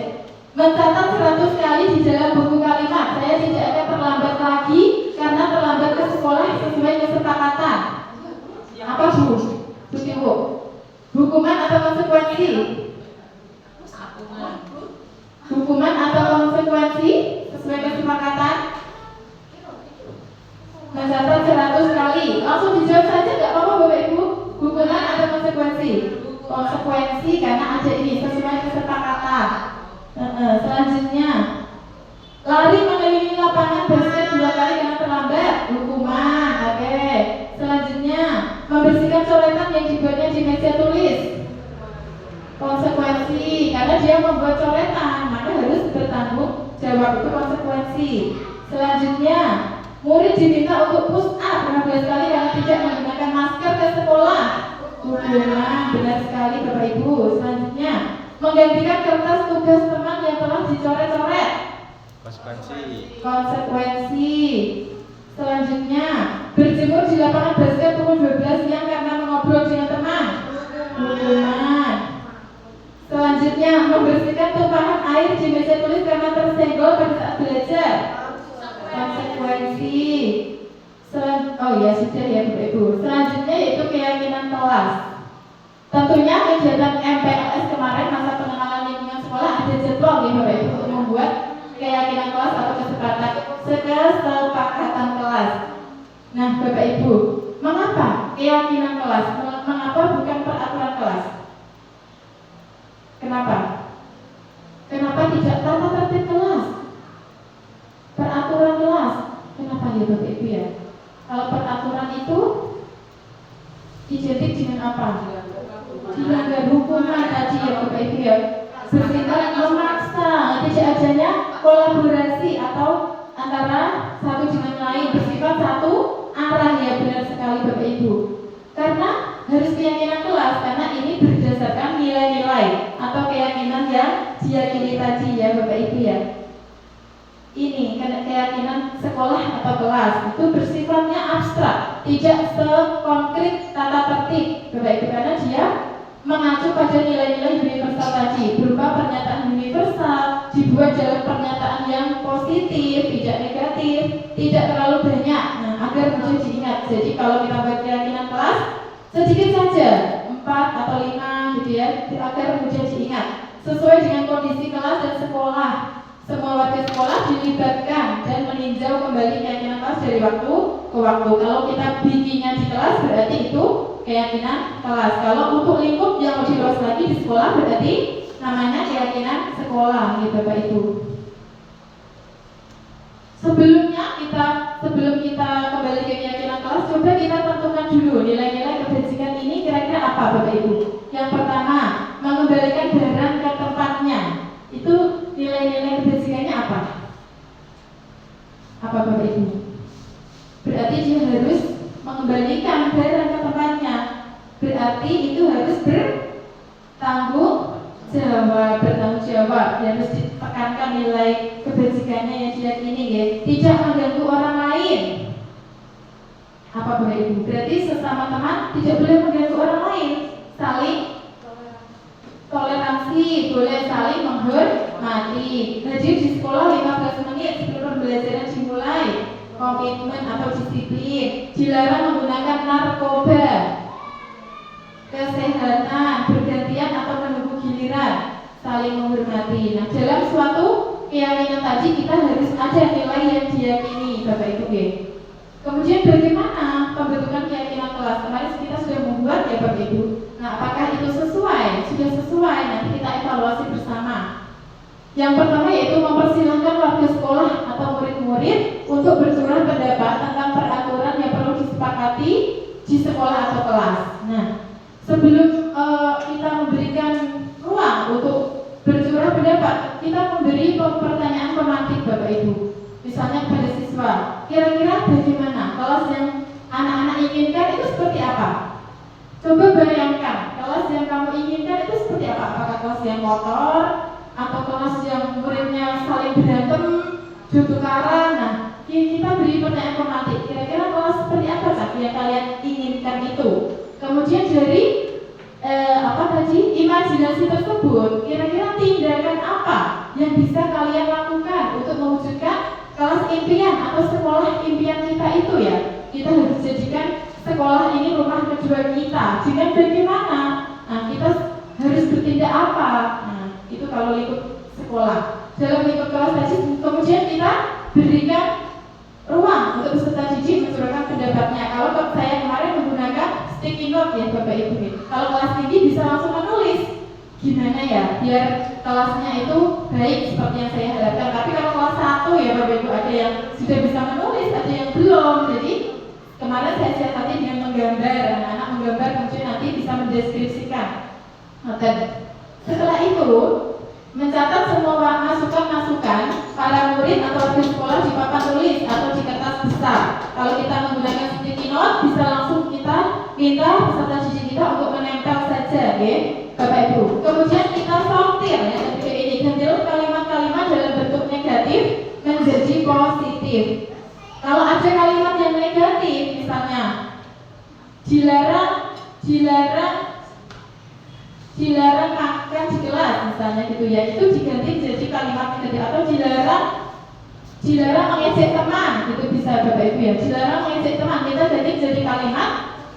[SPEAKER 3] Mencatat 100 kali di dalam buku kalimat, saya tidak akan terlambat lagi karena terlambat ke sekolah sesuai kesepakatan. Apa Bu? Bu? Hukuman atau konsekuensi? Hukuman atau konsekuensi sesuai kesepakatan? Mencatat 100 kali. Langsung dijawab saja, nggak apa-apa Bapak Ibu. Hukuman atau konsekuensi? Konsekuensi karena ada ini sesuai kesepakatan. Selanjutnya, lari mengelilingi lapangan basket 2 kali karena terlambat, hukuman. Oke. Selanjutnya, membersihkan coretan yang dibuatnya di meja tulis, konsekuensi karena dia membuat coretan, maka harus bertanggung jawab, itu konsekuensi. Selanjutnya, murid diminta untuk push up 15 kali karena tidak menggunakan masker ke sekolah, hukuman. Benar sekali Bapak Ibu. Selanjutnya, menggantikan kertas tugas teman yang telah dicoret-coret, konsekuensi. Selanjutnya, berjemur di lapangan basket pukul 12 siang karena mengobrol dengan teman, hukuman. Selanjutnya, membersihkan tumpahan air di meja tulis karena tersenggol pada saat belajar? Konsekuensi. Oh ya sudah ya Bapak Ibu. Selanjutnya yaitu keyakinan kelas. Tentunya kegiatan MPLS kemarin masa pengenalan lingkungan sekolah ada jadwal nih Bapak Ibu untuk membuat keyakinan kelas atau kesepakatan kelas. Nah Bapak Ibu, mengapa keyakinan kelas? Mengapa bukan peraturan kelas? Kenapa? Kenapa tidak tata tertib kelas? Peraturan kelas. Kenapa ya Bapak Ibu ya? Kalau peraturan itu identik dengan apa? Dilanggar hukuman tadi ya Bapak Ibu ya. Bertindak memaksa, tidak adanya kolaborasi atau antara satu dengan lain, bersifat satu arah ya, benar sekali Bapak Ibu. Karena harus keyakinan kelas, karena ini berdasarkan nilai-nilai atau keyakinan yang diyakini tadi ya Bapak Ibu ya. Ini keyakinan sekolah atau kelas itu bersifatnya abstrak, tidak sekonkret tata tertib Bapak Ibu, karena dia mengacu pada nilai-nilai universal tadi, berupa pernyataan universal, dibuat dalam pernyataan yang positif, tidak negatif, tidak terlalu banyak, nah agar mudah diingat. Jadi kalau kita buat keyakinan kelas sedikit saja, 4 atau 5 gitu ya, agar mudah diingat, sesuai dengan kondisi kelas dan sekolah. Semua warga sekolah dilibatkan dan meninjau kembali keyakinan kelas dari waktu ke waktu. Kalau kita bikinnya di kelas berarti itu keyakinan kelas. Kalau untuk lingkup yang lebih luas lagi di sekolah berarti namanya keyakinan sekolah, nih Bapak Ibu. Sebelum kita kembali ke keyakinan kelas, coba kita tentukan dulu nilai-nilai kebajikan ini kira-kira apa Bapak Ibu. Yang pertama, mengembalikan barang ke tempatnya. Itu nilai-nilai kebajikannya apa? Apa Bapak Ibu? Berarti dia harus mengembalikan barang ke tempatnya. Berarti itu harus bertanggung jawab. Harus ditekankan nilai kebajikannya yang diyakini ya. Tidak mengganggu orang lain. Apa Bapak Ibu? Berarti sesama teman tidak boleh mengganggu orang lain. Saling toleransi, boleh saling menghormati. Hadir di sekolah 15 menit sebelum pembelajaran dimulai. Komitmen atau disiplin. Dilarang menggunakan narkoba. Kesehatan, bergantian atau menunggu giliran. Saling menghormati. Nah, dalam suatu keyakinan tadi kita harus ada nilai yang diyakini, Bapak Ibu. Kemudian bagaimana pembentukan keyakinan kelas? Kemarin kita sudah membuat ya Bapak Ibu. Nah, apakah itu sesuai? Sudah sesuai, nanti kita evaluasi bersama. Yang pertama yaitu mempersilahkan warga sekolah atau murid-murid untuk bercurah pendapat tentang peraturan yang perlu disepakati di sekolah atau kelas. Nah, sebelum kita memberikan ruang untuk bercurah pendapat, kita memberi pertanyaan pemantik Bapak Ibu. Misalnya kepada siswa, kira-kira bagaimana kelas yang anak-anak inginkan itu seperti apa? Coba bayangkan, kelas yang kamu inginkan itu seperti apa? Apakah kelas yang kotor? Atau kelas yang muridnya saling berantem, tukaran? Nah, kita beri pertanyaan pemantik, kira-kira kelas seperti apa yang kalian inginkan itu? Kemudian dari imajinasi tersebut, kira-kira tindakan apa yang bisa kalian lakukan untuk mewujudkan kelas impian atau sekolah impian kita itu ya? Kita harus jadikan sekolah ini rumah kedua kita. Dengan bagaimana? Nah, kita harus bertindak apa? Nah, itu kalau lingkup sekolah. Dalam lingkup kelas tadi, kemudian kita berikan ruang untuk peserta didik mencurahkan pendapatnya. Kalau saya kemarin menggunakan sticky note ya Bapak Ibu. Kalau kelas tinggi bisa langsung menulis. Gimana ya biar kelasnya itu baik seperti yang saya harapkan. Tapi kalau kelas 1 ya Bapak Ibu, ada yang sudah bisa menulis, ada yang belum. Jadi kemarin saya siasati dengan menggambar, anak-anak menggambar kemudian nanti bisa mendeskripsikan. Dan setelah itu mencatat semua masukan-masukan para murid atau warga sekolah di papan tulis atau di kertas besar. Kalau kita menggunakan sticky note, bisa langsung kita minta peserta didik kita untuk menempel saja, ya, Bapak Ibu. Kemudian kita sortir ya, ketika ini gantilah kalimat-kalimat dalam bentuk negatif menjadi positif. Kalau ada kalimat yang negatif, misalnya dilarang makan di kelas misalnya gitu ya, itu diganti jadi dilarang mengejek teman, gitu bisa Bapak Ibu ya. Dilarang mengejek teman, kita jadi kalimat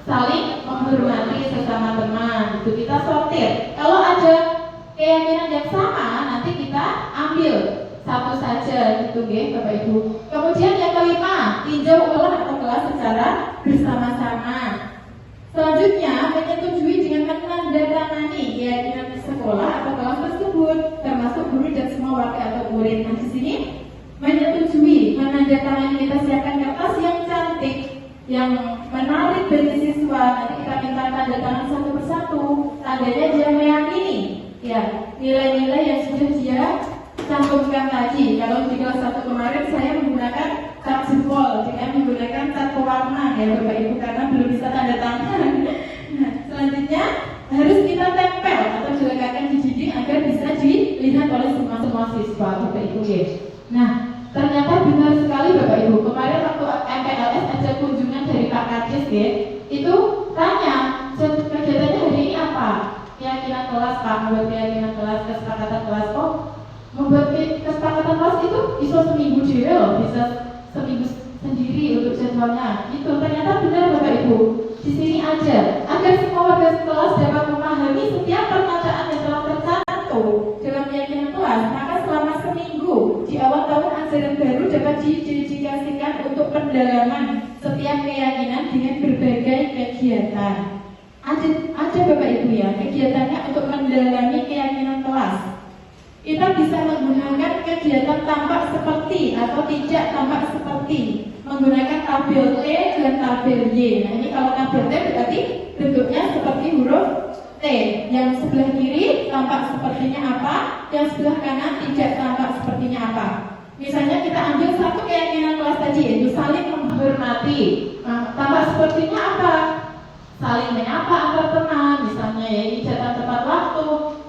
[SPEAKER 3] saling menghormati sesama teman, itu kita sortir. Kalau ada keyakinan yang sama, nanti kita ambil satu saja, gitu ya Bapak Ibu. Kemudian yang kelima, tinjau ulang atau kelas secara bersama-sama. Selanjutnya, menyetujui dengan menandatangani keyakinan sekolah atau kelas tersebut, termasuk guru dan semua warga atau murid. Nah, di sini menyetujui, menandatangani, kita siapkan kertas yang cantik, yang menarik dari siswa. Nanti kita minta tanda tangan satu persatu. Tandanya dia meyakini, ya, nilai-nilai yang sudah dia cantumkan tadi. Kalau di kelas 1 kemarin saya menggunakan cat jempol, dengan menggunakan cat pewarna ya Bapak Ibu, karena belum bisa tanda tangan. Nah, selanjutnya harus kita tempel atau dilekatkan di dinding agar bisa dilihat oleh semua siswa Bapak Ibu ya. Nah, ternyata benar sekali Bapak Ibu. Kemarin waktu MPLS ada kunjungan dari Pak Kades ya, itu tanya kegiatannya hari ini apa? Keyakinan kelas Pak, membuat keyakinan kelas, kesepakatan kelas. Oh, membuat kesepakatan kelas itu bisa seminggu juga loh, bisa seminggu sendiri untuk jadwalnya. Itu ternyata benar Bapak Ibu. Di sini aja, agar semua warga kelas dapat memahami setiap pernyataan yang telah tercantum dalam keyakinan kelas, maka selama seminggu di awal tahun ajaran baru dapat didedikasikan untuk pendalaman setiap keyakinan dengan berbagai kegiatan. Ada Bapak Ibu ya, kegiatannya untuk mendalami keyakinan kelas. Kita bisa menggunakan kegiatan tampak seperti atau tidak tampak seperti, menggunakan tabel T dan tabel Y. Nah, ini kalau tabel T berarti bentuknya seperti huruf T. Yang sebelah kiri tampak sepertinya apa, yang sebelah kanan tidak tampak sepertinya apa. Misalnya kita ambil satu keyakinan kelas tadi, yaitu saling menghormati. Nah, tampak sepertinya apa? Saling menyapa antar teman, misalnya ya, ini datang tepat waktu.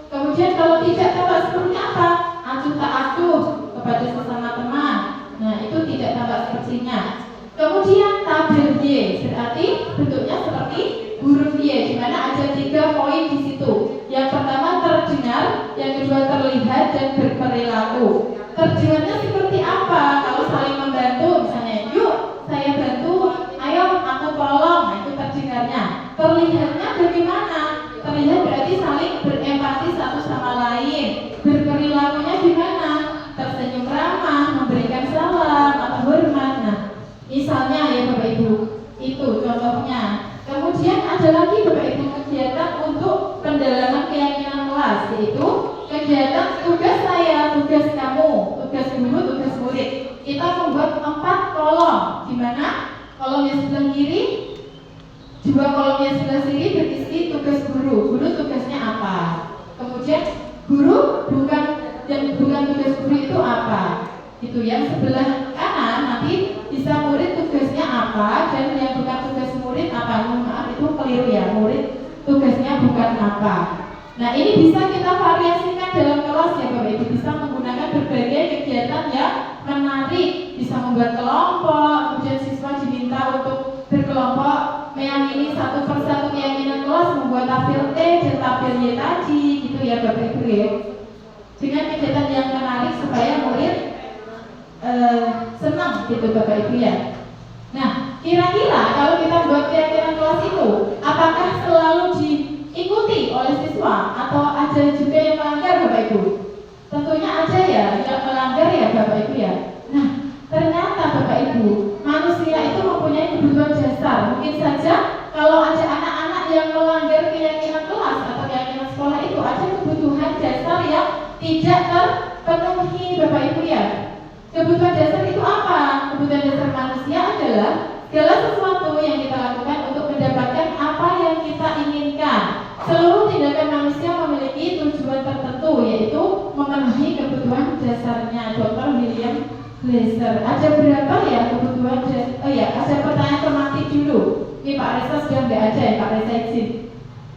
[SPEAKER 3] Kemudian kalau tidak tampak seperti apa? Acuh tak acuh kepada sesama teman. Nah, itu tidak tampak sepertinya. Kemudian tabel Y berarti bentuknya seperti huruf Y, di mana ada 3 poin di situ. Yang pertama terdengar, yang kedua terlihat dan berperilaku. Terdengarnya seperti apa? Kalau saling membantu, misalnya, yuk saya bantu, ayo aku tolong. Nah, itu terdengarnya. Terlihatnya bagaimana? Terlihat berarti saling berempati satu sama lain. Berperilakunya gimana? Tersenyum ramah, memberikan salam atau hormat. Nah, misalnya ya Bapak Ibu, itu contohnya. Kemudian ada lagi Bapak Ibu kegiatan untuk pendalaman keyakinan kelas, yaitu kegiatan tugas saya, tugas kamu, tugas guru, tugas murid. Kita membuat 4 kolom, di mana kolom yang sebelah kiri, 2 kolom yang sebelah kiri berisi tugas guru. Guru tugasnya apa? Kemudian guru bukan tugas guru itu apa? Itu yang sebelah kanan nanti bisa murid tugasnya apa, dan yang bukan tugas murid apa? Maaf, itu keliru ya, murid tugasnya bukan apa. Nah, ini bisa kita variasikan dalam kelas ya Bapak Ibu, bisa menggunakan berbagai kegiatan yang menarik, bisa membuat kelompok, kemudian siswa diminta untuk berkelompok meyakini satu persatu keyakinan kelas, membuat tabel T dan tabel Y tadi, gitu ya Bapak Ibu ya. Dengan kegiatan yang menarik supaya murid senang gitu Bapak Ibu ya. Nah, kira-kira kalau kita buat keyakinan kelas itu, apakah selalu diikuti oleh siswa atau ada juga yang melanggar Bapak Ibu? Tentunya ada ya yang melanggar ya Bapak Ibu ya. Nah, ternyata Bapak Ibu, manusia itu mempunyai kebutuhan dasar. Mungkin saja kalau ada anak-anak yang melanggar keyakinan kelas atau keyakinan sekolah itu, ada kebutuhan dasar yang tidak terpenuhi Bapak Ibu ya. Kebutuhan dasar itu apa? Kebutuhan dasar manusia adalah segala sesuatu yang kita lakukan untuk mendapatkan apa yang kita inginkan. Seluruh tindakan manusia memiliki tujuan tertentu, yaitu memenuhi kebutuhan dasarnya. Dr. William Glasser. Ada berapa ya kebutuhan dasar? Oh ya, ada pertanyaan tematik dulu. Ini Pak Reza sudah nggak ada ya, Pak Reza izin.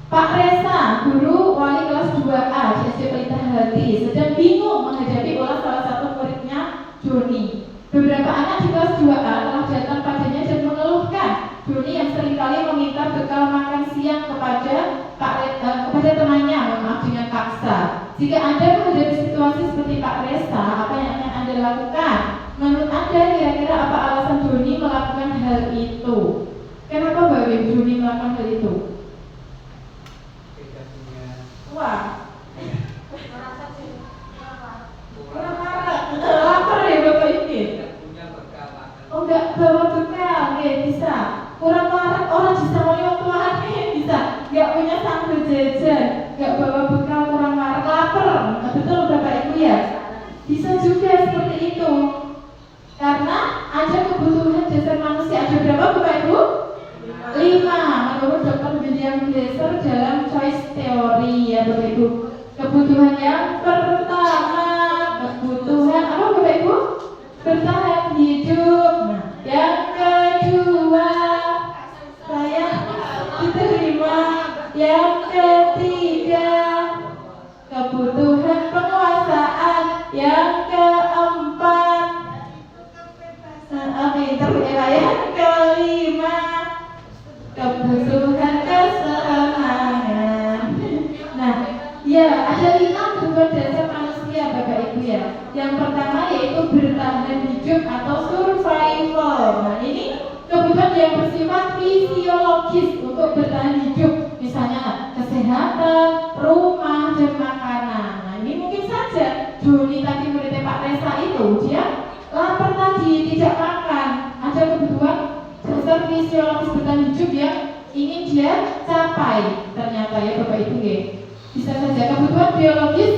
[SPEAKER 3] Pak Reza, guru wali kelas 2A di SD Pelita Hati, sedang bingung menghadapi ulas salah satu muridnya, Joni. Beberapa anak di kelas 2A telah datang padanya dan mengeluhkan Joni yang seringkali meminta bekal makan siang kepada temannya, maaf, dengan paksa. Jika Anda menghadapi situasi seperti Pak Reza, apa yang akan dilakukan. Menurut Anda kira-kira apa alasan Doni melakukan hal itu? Kenapa Mbak Wim Doni melakukan hal itu? Wah, kurang marah, lapar ya Bapak ini. Oh enggak bawa bekal, ya bisa. Kurang marah, orang bisa ngomong tuanya bisa. Enggak punya sambal jajan, enggak bawa bekal, kurang marah, lapar. Betul Bapak Ibu ya? Bisa juga seperti itu. Karena ada kebutuhan dasar manusia. Ada berapa Bapak Ibu? 5 menurut Dr. William Glasser dalam choice theory ya Bapak Ibu. Kebutuhan yang pertama, kebutuhan apa Bapak Ibu? Bertahan hidup. Nah, yang kedua, saya diterima. Yang ketiga, kebutuhan penguasaan. Yang keempat, yang kelima, kebutuhan kesenangan. Nah, ya ada 5 kebutuhan dasar manusia Bapak Ibu ya. Yang pertama yaitu bertahan hidup atau survival. Nah ini kebutuhan yang bersifat fisiologis untuk bertahan hidup. Misalnya kesehatan, rumah, dan makanan. Nah ini mungkin saja Doni tadi muridnya Pak Resa itu dia lapar tadi, tidak makan. Ada kebutuhan dasar fisiologis bertahan hidup yang ingin dia capai. Ternyata ya Bapak Ibu ya. Bisa saja kebutuhan biologis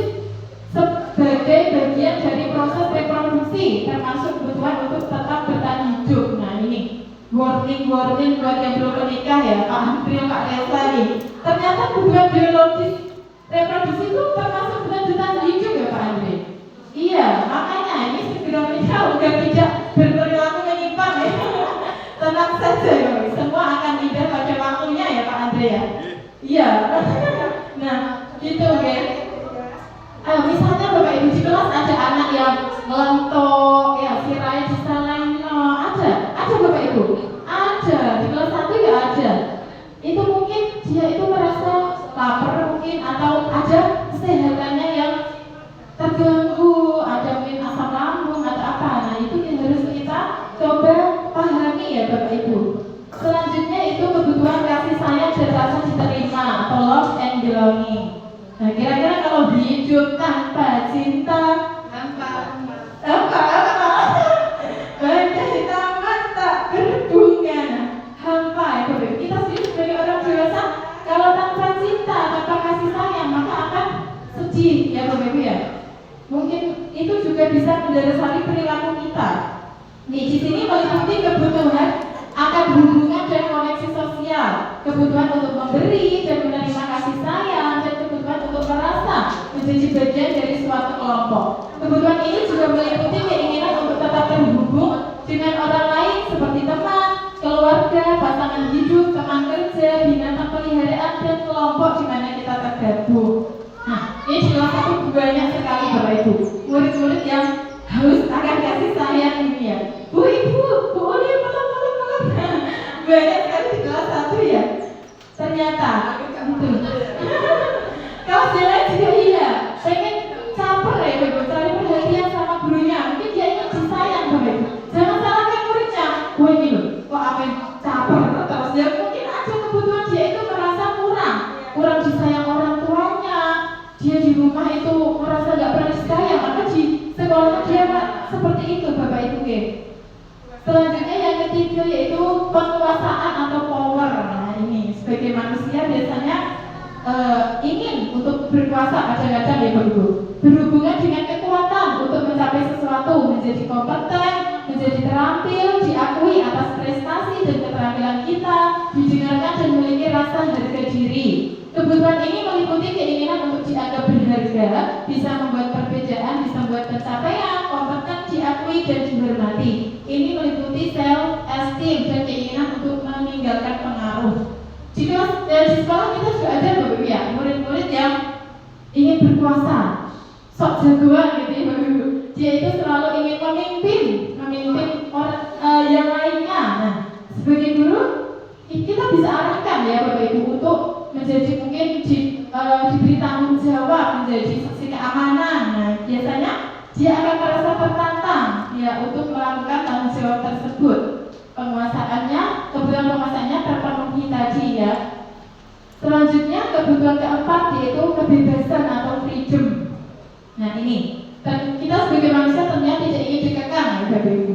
[SPEAKER 3] sebagai bagian dari proses reproduksi, termasuk kebutuhan untuk tetap bertahan hidup. Nah ini warning buat yang belum menikah ya Pak Andri, Pak Resa nih. Ternyata kebutuhan biologis reproduksi itu termasuk kebutuhan bertahan hidup ya Pak Andri. Iya, makanya ini segera menikah agar tidak berperilaku menyimpang ya. Tenang saja ya, semua akan indah pada waktunya ya Pak Andre ya. Iya. Nah, gitu ya. Misalnya Bapak Ibu di kelas ada anak yang ngelentok, ya sirahnya disalahin, ada Bapak Ibu, ada di kelas 1 ya ada. Itu mungkin dia itu merasa lapar mungkin atau ada kesehatannya yang terganggu, ada mungkin asam lambung atau apa. Nah itu yang harus kita coba pahami ya Bapak Ibu. Selanjutnya itu kebutuhan kasih sayang dan rasa diterima atau love and belonging. Nah kira-kira kalau hidup tanpa cinta, bagai taman tak berbunga, hampa ya Bapak Ibu. Kita sendiri sebagai orang dewasa kalau tanpa cinta, tanpa kasih sayang maka akan sedih ya Bapak Ibu ya. Mungkin itu juga bisa mendasari perilaku kita. Nih di sini meliputi kebutuhan akan hubungan dan koneksi sosial, kebutuhan untuk memberi dan menerima kasih sayang, dan kebutuhan untuk merasa menjadi bagian dari suatu kelompok. Kebutuhan ini juga meliputi keinginan untuk tetap terhubung dengan orang lain seperti teman, keluarga, pasangan hidup, teman kerja, binatang peliharaan, dan kelompok di mana kita tergabung. Nah, ini salah satu banyak sekali Bapak Ibu, murid-murid yang haus akan kasih sayang ini ya. Bu Ibu, Bu Uli, tolong. Banyak sekali di kelas 1 ya. Ternyata itu. Kelas lain juga iya. Pengen caper ya Ibu, cari perhatian sama gurunya. Mungkin dia ingin disayang Bapak Ibu. Jangan salahkan muridnya. Wah ini loh, kok apa yang caper terus ya? Mungkin ada kebutuhan dia itu merasa kurang disayang orang tuanya. Dia di rumah itu merasa nggak pernah disayang, maka di sekolah dia seperti itu Bapak Ibu ya. Selanjutnya yang ketiga yaitu penguasaan atau power. Nah ini sebagai manusia biasanya ingin untuk berkuasa kadang-kadang ya Bapak Ibu. Berhubungan dengan kekuatan untuk mencapai sesuatu, menjadi kompeten, menjadi terampil, diakui atas prestasi dan keterampilan kita, didengarkan dan memiliki rasa harga diri. Kebutuhan ini meliputi keinginan untuk dianggap berharga, bisa membuat perbedaan, bisa membuat pencapaian, kompeten, diakui dan dihormati. Ini meliputi self-esteem dan keinginan untuk meninggalkan pengaruh. Di sekolah kita juga ada Bapak Ibu ya, murid-murid yang ingin berkuasa, sok jagoan gitu ya Bapak Ibu. Dia itu selalu ingin memimpin orang yang lainnya. Nah, sebagai guru kita bisa arahkan ya Bapak Ibu untuk menjadi mungkin diberi tanggung jawab, menjadi saksi keamanan. Nah, biasanya dia akan merasa tertantang ya untuk melakukan tanggung jawab tersebut. Kebutuhan penguasaannya terpenuhi tadi ya. Selanjutnya kebutuhan keempat yaitu kebebasan atau freedom. Nah ini, dan kita sebagai manusia tentunya tidak ingin dikekang ya Bapak Ibu.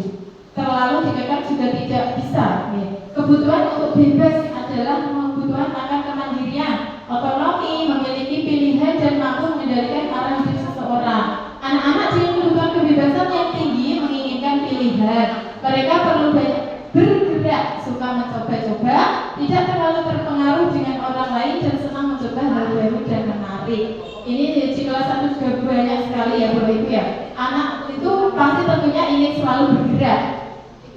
[SPEAKER 3] Terlalu dikekang juga tidak bisa. Ya. Kebutuhan untuk bebas adalah kebutuhan akan kemandirian, otonomi, memiliki pilihan dan mampu mengendalikan arah hidup seseorang. Anak-anak dengan kebutuhan kebebasan yang tinggi menginginkan pilihan. Mereka perlu banyak bergerak, suka mencoba-coba, tidak terlalu terpengaruh dengan orang lain dan senang mencoba hal baru dan menarik. Ini di kelas 1 juga banyak sekali ya Bapak Ibu ya. Anak itu pasti tentunya ingin selalu bergerak.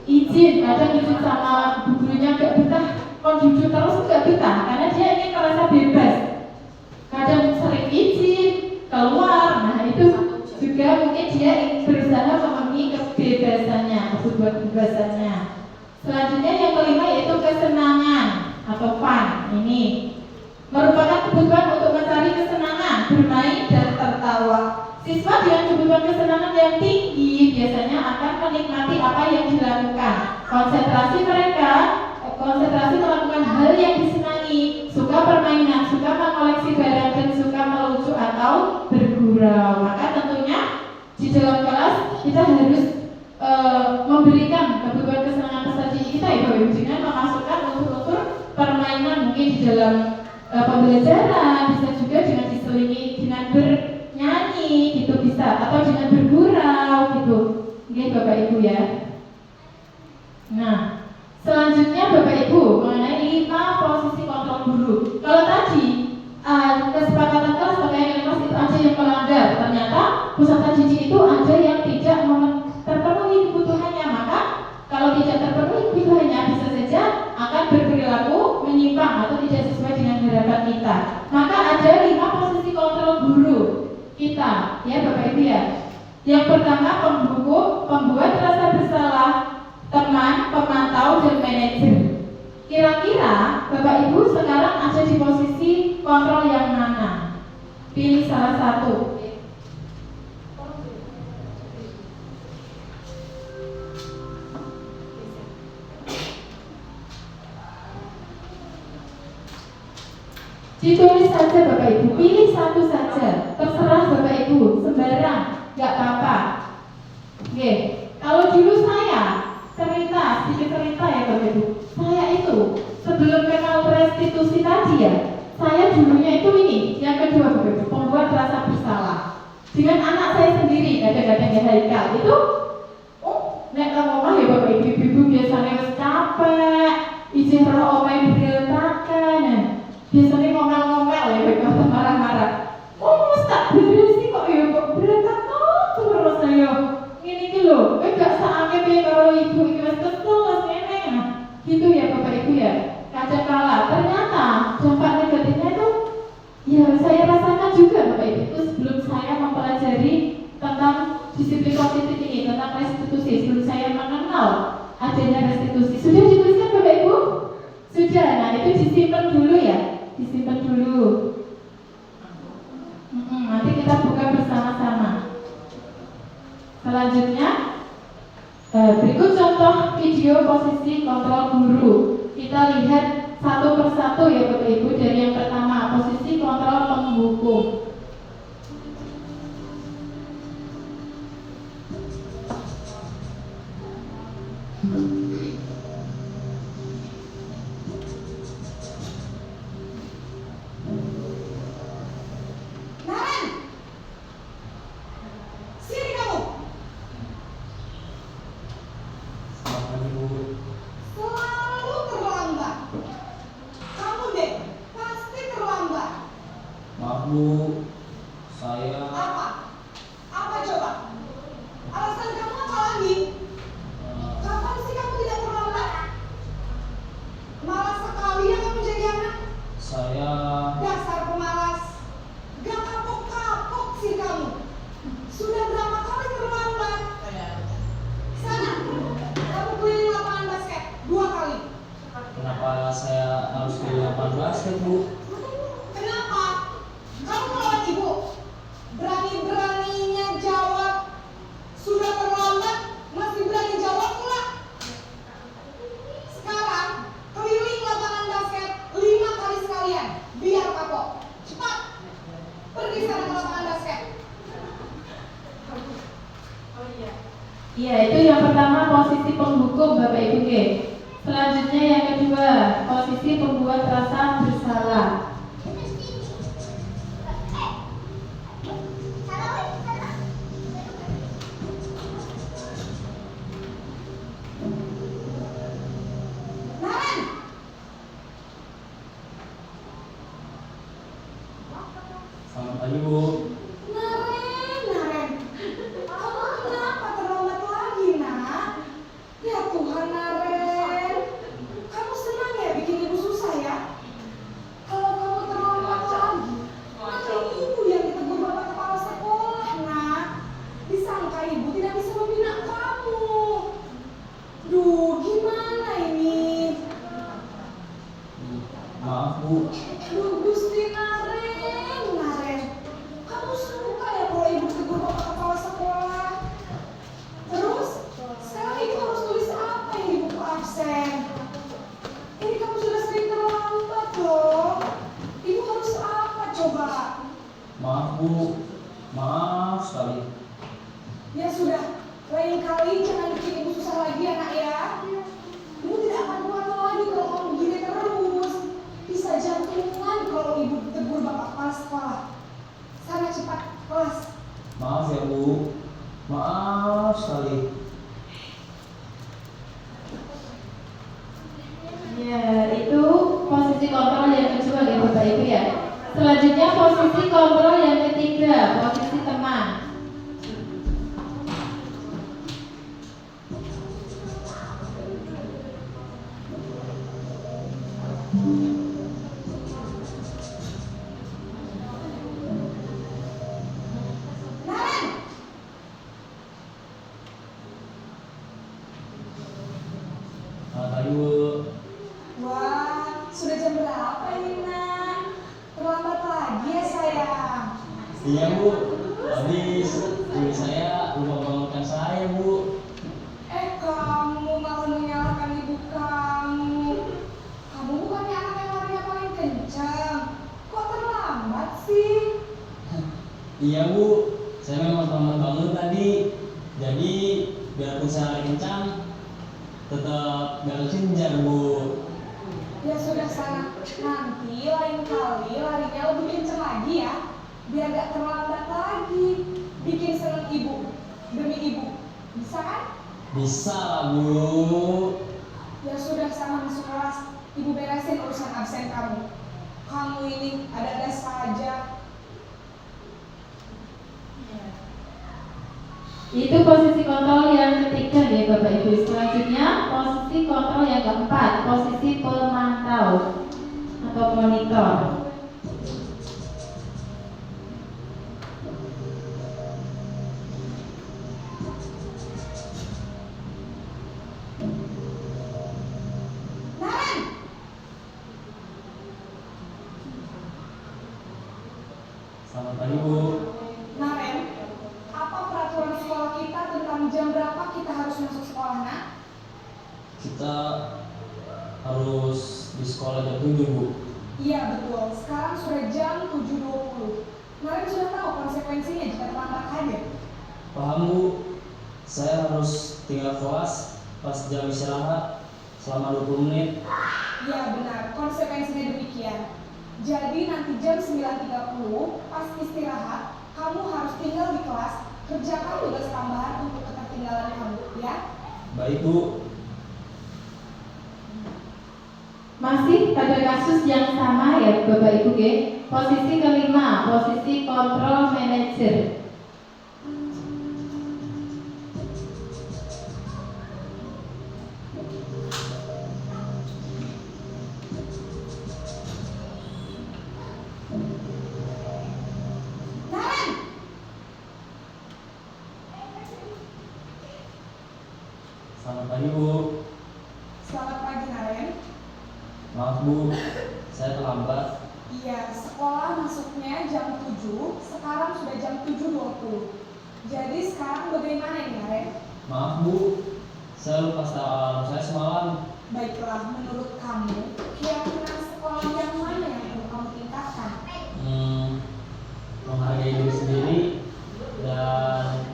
[SPEAKER 3] Izin, kadang izin sama gurunya gak betah, kalau jujur terus gak betah, karena dia ingin merasa bebas. Kadang sering izin keluar, nah itu juga mungkin dia berusaha memenuhi kebebasannya, kebutuhan kebebasannya. Selanjutnya yang kelima yaitu kesenangan atau fun. Ini merupakan kebutuhan untuk mencari kesenangan, bermain dan tertawa. Siswa dengan kebutuhan kesenangan yang tinggi biasanya akan menikmati apa yang dilakukan. Konsentrasi melakukan hal yang disenangi, suka permainan, suka mengoleksi barang dan suka melucu atau bergurau. Maka tentunya di dalam kelas kita harus memberikan kebutuhan kesenangan peserta kita ya Bapak Ibu dengan memasukkan unsur-unsur permainan mungkin di dalam pembelajaran, bisa juga dengan diselingi dengan bernyanyi gitu bisa, atau dengan bergurau gitu. Oke Bapak Ibu ya. Nah, selanjutnya Bapak Ibu mengenai 5 posisi kontrol guru. Kalau tadi kesepakatan kelas pakaian kelas itu ada yang melanggar, ternyata peserta didik itu ada yang tidak terpenuhi kebutuhannya, maka kalau tidak terpenuhi kebutuhannya bisa saja akan berperilaku menyimpang atau tidak sesuai dengan harapan kita. Maka ada 5 posisi kontrol guru kita ya Bapak Ibu ya. Yang pertama pembuat rasa bersalah, teman, pemantau, dan manajer. Kira-kira Bapak Ibu sekarang ada di posisi kontrol yang mana? Pilih salah satu. Ditulis saja Bapak Ibu, pilih satu saja, terserah Bapak Ibu, sembarang, nggak apa-apa. Oke, kalau dulu saya sedikit cerita ya Bapak Ibu. Saya itu sebelum kenal restitusi tadi ya, saya dulunya itu ini, yang kedua Bapak Ibu, pembuat rasa bersalah. Dengan anak saya sendiri, kadang-kadang ya Haikal itu, nek ngomong ya Bapak Ibu biasanya harus capek, izin roh omai berantakan. Biasanya ngomel-ngomel ya, begitu marah-marah. Tak beres sih kok ya, kok berantakan terus saya. Ini gitu, gak saatnya biar kalau ibu itu kesel, nenek. Gitu ya Bapak Ibu ya. Kadang-kala ternyata dampak negatifnya itu, ya saya rasakan juga Bapak Ibu itu sebelum saya mempelajari tentang disiplin positif ini, tentang restitusi, sebelum saya mengenal adanya restitusi. Sudah dituliskan Bapak Ibu? Sudah, nah itu disimpan dulu ya. Disimpan dulu. Nanti kita buka bersama-sama. Selanjutnya berikut contoh video posisi kontrol guru. Kita lihat satu persatu ya Bapak Ibu. Dari yang pertama, posisi kontrol penghukum.
[SPEAKER 4] Bu, saya
[SPEAKER 5] Apa coba? Alasan kamu apa lagi? Kapan sih kamu tidak terlambat? Malas sekali ya kamu jadi anak.
[SPEAKER 4] saya
[SPEAKER 5] Dasar pemalas. Gak kapok-kapok sih kamu. Sudah berapa kali terlambat? Sana, kamu keliling lapangan basket 2 kali.
[SPEAKER 4] kenapa saya harus di lapangan basket, Bu?
[SPEAKER 5] Kenapa? Kamu melawan ibu. Berani-beraninya jawab sudah terlambat.
[SPEAKER 3] Iya, itu yang pertama posisi penghukum Bapak Ibu G. Selanjutnya yang kedua, posisi pembuat rasa bersalah.
[SPEAKER 5] Naren,
[SPEAKER 4] Selamat pagi Bu.
[SPEAKER 5] Naren, kamu kenapa terlambat lagi, nak? Ya Tuhan, Naren, kamu senang ya bikin ibu susah ya? Kalau kamu terlambat lagi, nanti ibu yang ditegur bapak kepala sekolah, nak. Disangka ibu tidak bisa membina kamu. Duh, gimana ini?
[SPEAKER 4] Maaf Bu.
[SPEAKER 5] Duh, Gusti Naren, kamu suka ya kalau ibu tegur bapak kepala sekolah? Terus, sekarang ibu harus tulis apa yang di buku absen? Ini kamu sudah sering terlambat loh. Ibu harus apa coba?
[SPEAKER 4] Maaf Bu. Maaf sekali.
[SPEAKER 5] Ya sudah, lain kali jangan bikin ibu susah lagi ya, nak ya. Ibu tidak akan kuat lagi kalau kamu begini terus. Bisa jantungan kalau ibu tegur bapak kepala sekolah. Sana cepat kelas.
[SPEAKER 4] Maaf ya Bu. Maaf sekali.
[SPEAKER 3] Ya, itu posisi kontrol yang kedua ya Bapak Ibu ya. Selanjutnya posisi kontrol yang ketiga, posisi teman.
[SPEAKER 5] Naren,
[SPEAKER 4] Selamat pagi Bu.
[SPEAKER 5] wah, sudah jam berapa ini, nak? Terlambat lagi ya, sayang.
[SPEAKER 4] Iya Bu. Habis ibu saya lupa bangunkan saya Bu.
[SPEAKER 5] Kamu malah menyalahkan ibu kamu. Kamu bukannya anak yang larinya paling kencang. Kok terlambat sih?
[SPEAKER 4] Iya Bu. Saya memang terlambat bangun tadi. Jadi biarpun saya lari kencang, tetap gak kesenjar Bu.
[SPEAKER 5] Ya sudah sana. Nanti lain kali larinya lebih kencang lagi ya. Biar gak terlambat lagi. Bikin seneng ibu. Demi ibu. Bisa kan?
[SPEAKER 4] Bisa lah Bu.
[SPEAKER 5] Ya sudah sana masuk kelas. Ibu beresin urusan absen kamu. Kamu ini ada-ada saja.
[SPEAKER 3] Itu posisi kontrol yang ketiga ya Bapak Ibu. Selanjutnya posisi kontrol yang keempat, posisi pemantau atau monitor.
[SPEAKER 5] Naren,
[SPEAKER 4] Selamat pagi Bu.
[SPEAKER 5] Naren, apa peraturan sekolah kita tentang jam berapa kita harus masuk sekolah, nak?
[SPEAKER 4] Kita harus di sekolah jam 7 Bu.
[SPEAKER 5] Iya betul, sekarang sudah jam 7.20. Naren sudah tahu konsekuensinya jika terlambat hadir.
[SPEAKER 4] Paham Bu. Saya harus tinggal kelas pas jam istirahat selama 20 menit.
[SPEAKER 5] Iya benar, konsekuensinya demikian. Jadi nanti jam 9.30 pas istirahat, kamu harus tinggal di kelas, kerjakan tugas tambahan untuk ketertinggalan kamu, ya?
[SPEAKER 4] Baik Bu.
[SPEAKER 3] Masih pada kasus yang sama ya Bapak Ibu G. Posisi kelima, posisi kontrol manager.
[SPEAKER 5] Naren,
[SPEAKER 4] Selamat pagi Bu.
[SPEAKER 5] selamat pagi Naren.
[SPEAKER 4] Maaf Bu, saya terlambat.
[SPEAKER 5] Iya, sekolah masuknya jam 7, sekarang sudah jam 7.20. Jadi sekarang bagaimana ini Naren?
[SPEAKER 4] Maaf Bu, saya lupa setel alarm saya semalam.
[SPEAKER 5] Baiklah, menurut kamu, keyakinan sekolah yang mana yang perlu kamu tingkatkan?
[SPEAKER 4] Menghargai diri sendiri dan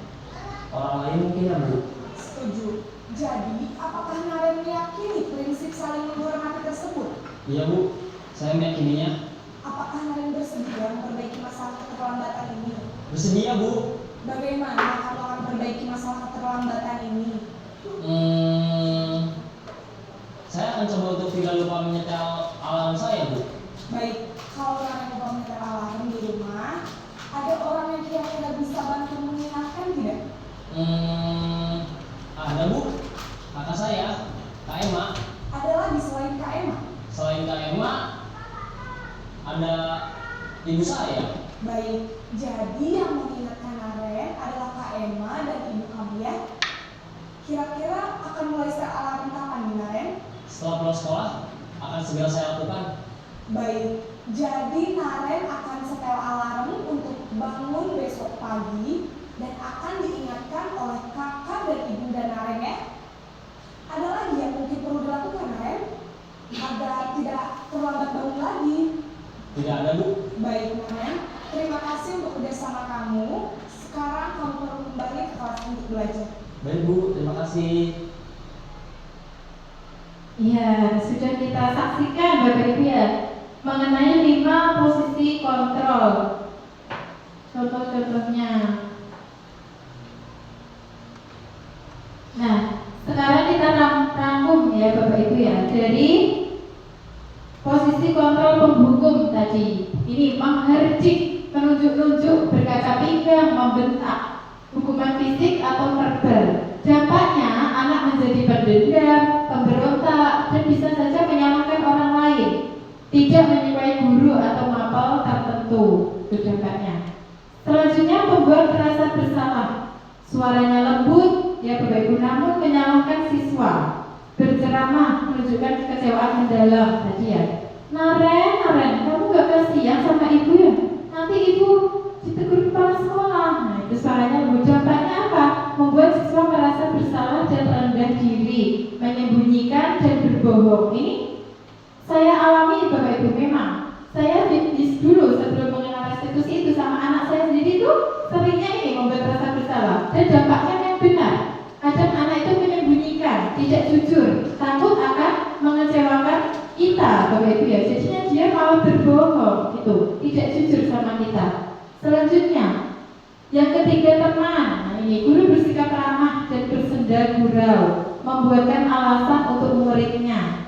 [SPEAKER 4] orang lain mungkin ya Bu.
[SPEAKER 5] Jadi, apakah Naren meyakini prinsip saling menghormati tersebut?
[SPEAKER 4] Iya Bu, saya meyakininya.
[SPEAKER 5] Apakah Naren bersedia memperbaiki masalah keterlambatan ini?
[SPEAKER 4] Bersedia Bu.
[SPEAKER 5] Bagaimana kamu akan memperbaiki masalah keterlambatan ini?
[SPEAKER 4] Saya akan coba untuk tidak lupa menyetel alarm saya Bu.
[SPEAKER 5] Baik, kalau Naren lupa menyetel alarm di rumah, ada orang yang kira-kira bisa bantu mengingatkan tidak?
[SPEAKER 4] Ada Bu, kakak saya, Kak Emma.
[SPEAKER 5] Ada lagi selain Kak Emma?
[SPEAKER 4] Selain Kak Emma, ada ibu saya.
[SPEAKER 5] Baik, jadi yang mengingatkan Naren adalah Kak Emma dan ibu kamu ya. Kira-kira akan mulai setel alarm kapan nih Naren?
[SPEAKER 4] Setelah pulang sekolah, akan segera saya lakukan.
[SPEAKER 5] Baik, jadi Naren akan setel alarm untuk bangun besok pagi dan akan diingatkan oleh kakak dan ibunda Naren ya. Ada lagi yang mungkin perlu dilakukan Naren agar tidak terlambat bangun lagi?
[SPEAKER 4] Tidak ada Bu.
[SPEAKER 5] Baik Naren, terima kasih untuk kerjasama kamu. Sekarang kamu perlu kembali ke kelas untuk belajar.
[SPEAKER 4] Baik Bu, terima kasih.
[SPEAKER 3] Ya, sudah kita saksikan Bapak Ibu ya, mengenai 5 posisi kontrol. Contoh-contohnya. Nah, sekarang kita rangkum ya Bapak Ibu ya, dari posisi kontrol penghukum tadi. Ini mengherjik, menunjuk-nunjuk, berkaca pinggang, membentak, hukuman fisik atau verbal. Dampaknya anak menjadi pendendam, pemberontak, dan bisa saja menyalahkan orang lain, tidak menyukai guru atau mapel tertentu. Itu dampaknya. Selanjutnya pembuat merasa bersalah, suaranya lembut, ya Bapak Ibu, namun menyalahkan siswa, berceramah, menunjukkan kekecewaan mendalam tadi ya. Naren, kamu gak kasihan sama ibu ya? Nanti ibu ditegur kepala sekolah. Nah itu suaranya lembut. Dampaknya apa? Membuat siswa merasa bersalah dan rendah diri, menyembunyikan dan berbohong. Ini saya alami Bapak Ibu. Memang saya dulu sebelum mengenal restitusi itu sama anak saya sendiri itu seringnya ini membuat rasa bersalah, dan dampaknya yang benar. Kadang anak itu menyembunyikan, tidak jujur, takut akan mengecewakan kita Bapak Ibu ya. Jadinya dia malah berbohong gitu, tidak jujur sama kita. Selanjutnya yang ketiga teman. Nah ini guru bersikap ramah dan bersenda gurau, membuatkan alasan untuk muridnya.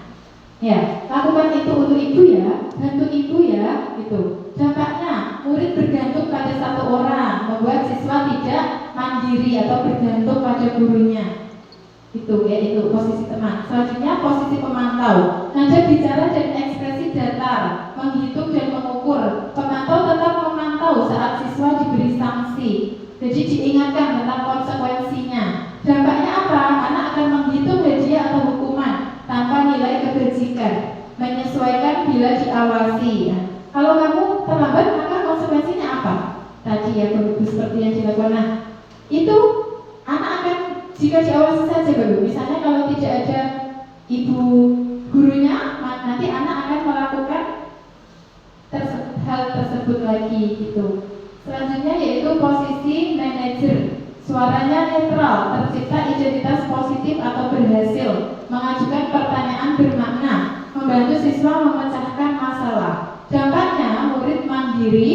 [SPEAKER 3] Ya, lakukan itu untuk ibu ya, bantu ibu ya, gitu. Dampaknya murid bergantung pada satu orang, membuat siswa tidak mandiri atau bergantung pada gurunya. Itu ya, itu posisi teman. Selanjutnya posisi pemantau. Nada bicara dan ekspresi datar, menghitung dan mengukur. Pemantau tetap memantau saat siswa diberi sanksi. Jadi diingatkan tentang konsekuensinya. Dampaknya apa? Anak akan menghitung hadiah atau hukuman tanpa nilai kebajikan, menyesuaikan bila diawasi. Nah, kalau kamu terlambat maka konsekuensinya apa? Tadi ya Bapak seperti yang dilakukan. Nah, itu anak akan jika diawasi saja Bapak. Misalnya kalau tidak ada ibu gurunya, nanti anak akan melakukan hal tersebut lagi gitu. Selanjutnya yaitu posisi manajer. Suaranya netral, tercipta identitas positif atau berhasil, mengajukan pertanyaan bermakna, membantu siswa memecahkan masalah. Dampaknya murid mandiri,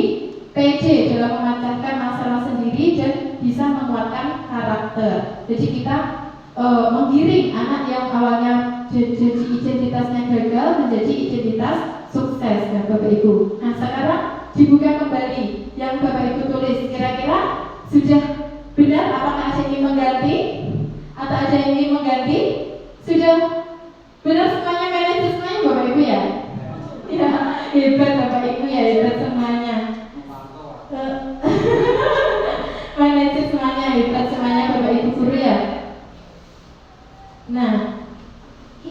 [SPEAKER 3] pede dalam memecahkan masalah sendiri dan bisa menguatkan karakter. Jadi kita menggiring anak yang awalnya jadi identitasnya gagal menjadi identitas sukses ya Bapak Ibu. Nah sekarang dibuka kembali yang Bapak Ibu tulis. Kira-kira sudah benar apakah ada yang ingin mengganti? Atau ada yang ingin mengganti? Sudah benar semuanya, manajer semuanya Bapak Ibu ya? Ya, hebat Bapak Ibu ya, hebat semuanya. Manajer semuanya, hebat semuanya Bapak Ibu guru ya. Nah,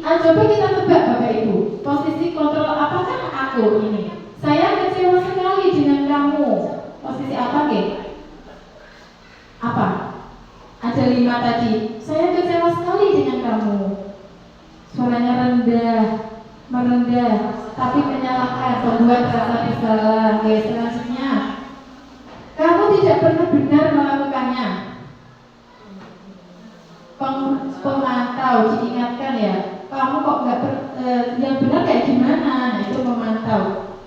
[SPEAKER 3] coba kita tebak Bapak Ibu, posisi kontrol apakah aku ini? Saya kecewa sekali dengan kamu. Posisi apa Ge? Apa? Ada 5 tadi. Saya kecewa sekali dengan kamu. Suaranya rendah, merendah, tapi menyalahkan, membuat rasa bersalah. Oke, selanjutnya, kamu tidak pernah benar melakukannya. Pemantau memantau, diingatkan ya, kamu kok yang benar kayak gimana? Nah, itu memantau.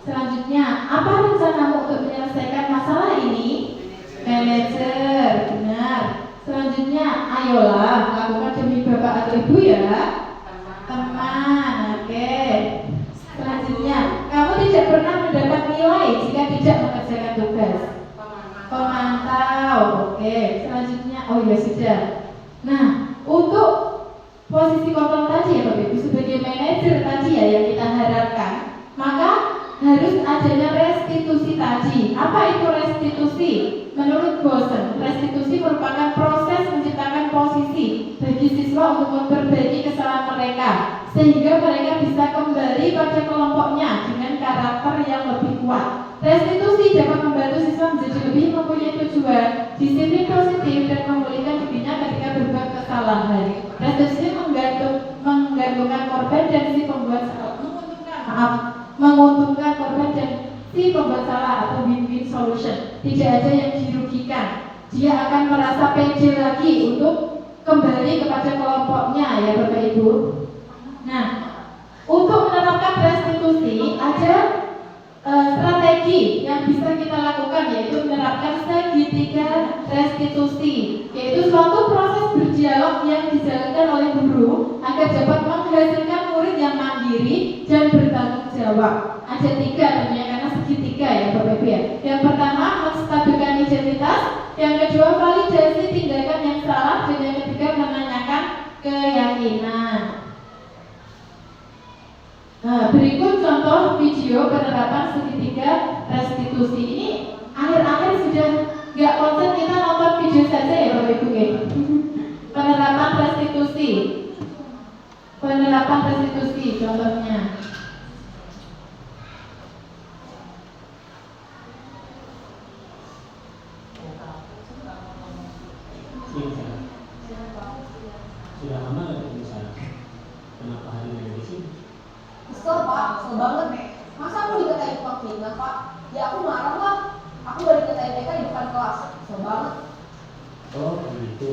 [SPEAKER 3] Selanjutnya, apa rencanamu untuk menyelesaikan masalah ini? Manajer, benar. Selanjutnya, ayolah lakukan demi bapak atau ibu ya. Teman, oke. Selanjutnya, kamu tidak pernah mendapat nilai jika tidak mengerjakan tugas. Pemantau, oke. Selanjutnya, oh ya sudah. Nah, untuk posisi kontrol tadi ya Bapak Ibu, sebagai manajer tadi ya yang kita harapkan, maka harus adanya restitusi tadi. Apa itu restitusi? Menurut Bosen, restitusi merupakan proses menciptakan posisi bagi siswa untuk memperbaiki kesalahan mereka, sehingga mereka bisa kembali pada kelompoknya dengan karakter yang lebih kuat. Restitusi dapat membantu siswa menjadi lebih mempunyai tujuan, disiplin positif, dan memulihkan dirinya ketika berbuat kesalahan. Restitusi menggantungkan korban dan si pembuat salah, menguntungkan korban dan si pembuat salah atau win-win solution. Tidak ada yang dirugikan. Dia akan merasa pede lagi untuk kembali kepada kelompoknya ya Bapak Ibu. Nah, untuk menerapkan restitusi ada strategi yang bisa kita lakukan, yaitu menerapkan segitiga restitusi, yaitu suatu proses berdialog yang dijalankan oleh guru agar dapat menghasilkan murid yang mandiri dan bertanggung jawab. Ada 3 tentunya karena segitiga ya Bapak Ibu ya. Yang pertama, menstabilkan identitas, yang kedua validasi tindakan yang salah, dan yang ketiga menanyakan keyakinan. Nah, berikut contoh video penerapan segitiga restitusi. Ini akhir-akhir sudah nggak konsen kita nonton video saja ya Bapak Ibu ya. Penerapan restitusi. Penerapan restitusi contohnya.
[SPEAKER 4] Sudah lama nggak ketemu sana? Kenapa hari ini ada di sini?
[SPEAKER 5] Kesel Pak, kesel banget. Masa aku dikatain tukang fitnah Pak? Ya aku marah lah. Aku balik dikatain TK di depan kelas. Kesel banget.
[SPEAKER 4] Oh begitu.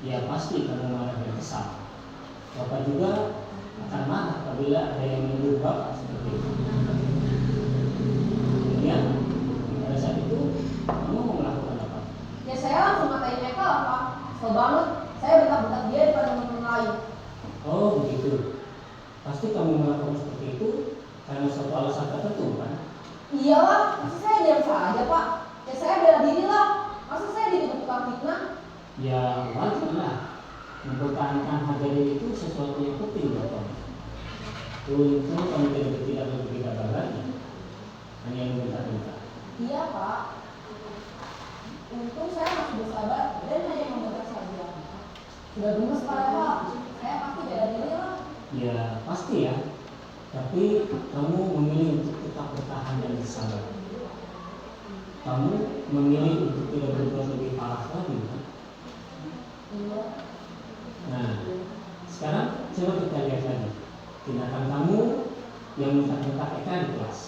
[SPEAKER 4] Ya pasti kamu marah dan kesal. Bapak juga akan marah apabila ada yang menuduh Bapak seperti itu. Kemudian pada saat itu kamu mau melakukan apa?
[SPEAKER 5] Ya saya langsung ngatain TK lah Pak. Kesel banget. Saya bentak-bentak dia depan teman-teman lain.
[SPEAKER 4] Oh begitu. Pasti kamu melakukan seperti itu karena suatu alasan tertentu kan?
[SPEAKER 5] Iyalah, masa saya diam saja Pak? Ya saya bela diri lah. Masa saya dituduh tukang fitnah?
[SPEAKER 4] Ya wajar lah. Mempertahankan harga diri itu sesuatu yang penting buat kamu. Untung kamu tidak berpikir lagi, hanya membentak-bentak.
[SPEAKER 5] Iya Pak. Untung saya masih bersabar dan hanya membentak saja. Sudah gemes Pak. Saya pasti bela diri lah.
[SPEAKER 4] Ya pasti ya. Tapi kamu memilih untuk tetap bertahan dan bersabar. Kamu memilih untuk tidak berbuat lebih parah lagi kan?
[SPEAKER 5] Iya.
[SPEAKER 4] Nah, sekarang coba kita lihat lagi tindakan kamu yang minta-minta Eka di kelas.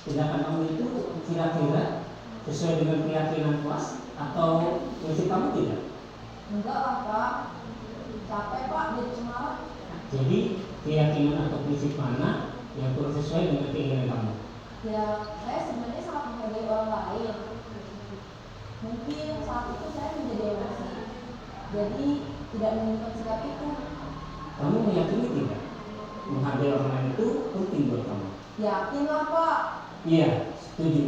[SPEAKER 4] Tindakan kamu itu kira-kira sesuai dengan keyakinan kelas atau prinsip kamu tidak?
[SPEAKER 5] Enggak lah Pak. Capek Pak jadi cemara.
[SPEAKER 4] Jadi keyakinan atau prinsip mana yang kurang sesuai dengan keinginan kamu?
[SPEAKER 5] Ya saya sebenarnya sangat menghargai orang lain. Mungkin saat itu saya menjadi emosi. Jadi tidak menemukan sikap itu.
[SPEAKER 4] Kamu meyakini tidak? Menghargai orang lain itu penting buat kamu.
[SPEAKER 5] Yakin lah Pak.
[SPEAKER 4] Iya, setuju.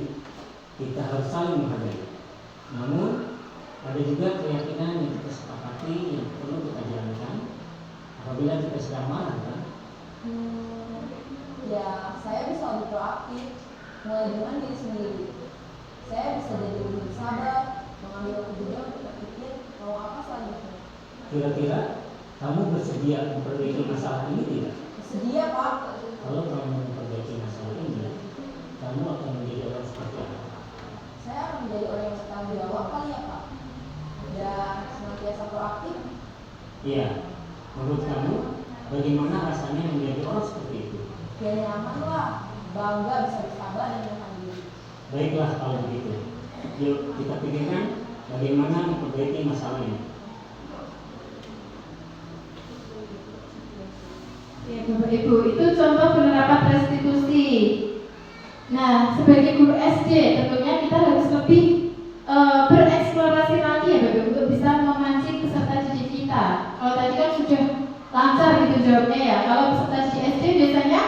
[SPEAKER 4] Kita harus saling menghargai. Namun ada juga keyakinan yang kita sepakati yang perlu kita jalankan apabila kita sedang marah kan?
[SPEAKER 5] Ya saya bisa lebih proaktif, mulai dengan diri sendiri. Saya bisa jadi lebih sabar, mengambil kebijakan untuk berpikir mau apa selanjutnya.
[SPEAKER 4] Kira-kira kamu bersedia memperbaiki masalah ini tidak?
[SPEAKER 5] Sedia Pak.
[SPEAKER 4] Kalau kamu memperbaiki masalah ini, kamu akan menjadi orang seperti apa?
[SPEAKER 5] Saya akan menjadi orang yang bertanggung jawab kali ya Pak. Dan senantiasa proaktif.
[SPEAKER 4] Iya. Menurut kamu, bagaimana rasanya menjadi orang seperti itu?
[SPEAKER 5] Ya nyaman lah, bangga bisa bersabar dan menahan diri.
[SPEAKER 4] Baiklah kalau begitu. Yuk kita pikirkan bagaimana memperbaiki masalah ini.
[SPEAKER 3] Bapak Ibu. Itu contoh penerapan restitusi. Nah, sebagai guru SD tentunya kita harus lebih bereksplorasi lagi ya Bapak Ibu, untuk bisa memancing peserta didik kita. Kalau tadi kan sudah lancar gitu jawabnya ya. Kalau peserta didik SD biasanya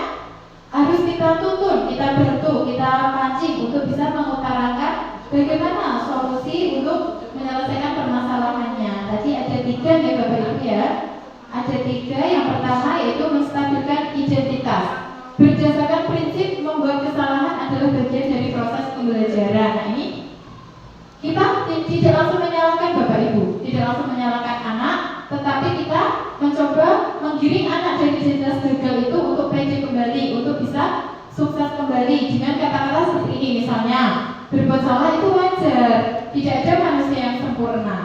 [SPEAKER 3] harus kita tuntun, kita bantu, kita pancing untuk bisa mengutarakan bagaimana solusi untuk menyelesaikan permasalahannya. Tadi ada 3 ya Bapak Ibu ya. Ada 3. Yang pertama yaitu menstabilkan identitas. Berdasarkan prinsip membuat kesalahan adalah bagian dari proses pembelajaran. Nah ini kita tidak langsung menyalahkan Bapak Ibu, tidak langsung menyalahkan anak, tetapi kita mencoba menggiring anak dari identitas gagal itu untuk pede kembali, untuk bisa sukses kembali dengan kata-kata seperti ini. Misalnya, berbuat salah itu wajar, tidak ada manusia yang sempurna.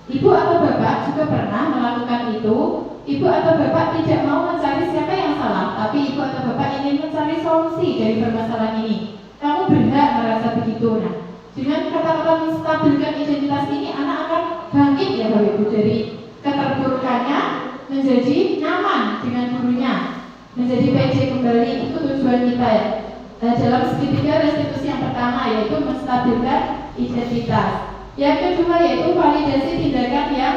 [SPEAKER 3] Ibu atau bapak juga pernah melakukan itu. Ibu atau bapak tidak mau mencari siapa yang salah, tapi ibu atau bapak ingin mencari solusi dari permasalahan ini. Kamu berhak merasa begitu. Nah, dengan kata-kata menstabilkan identitas ini, anak akan bangkit ya Bapak Ibu dari keterpurukannya menjadi nyaman dengan gurunya, menjadi pede kembali. Itu tujuan kita ya. Nah, dalam segitiga restitusi yang pertama yaitu menstabilkan identitas. Yang kedua yaitu validasi tindakan yang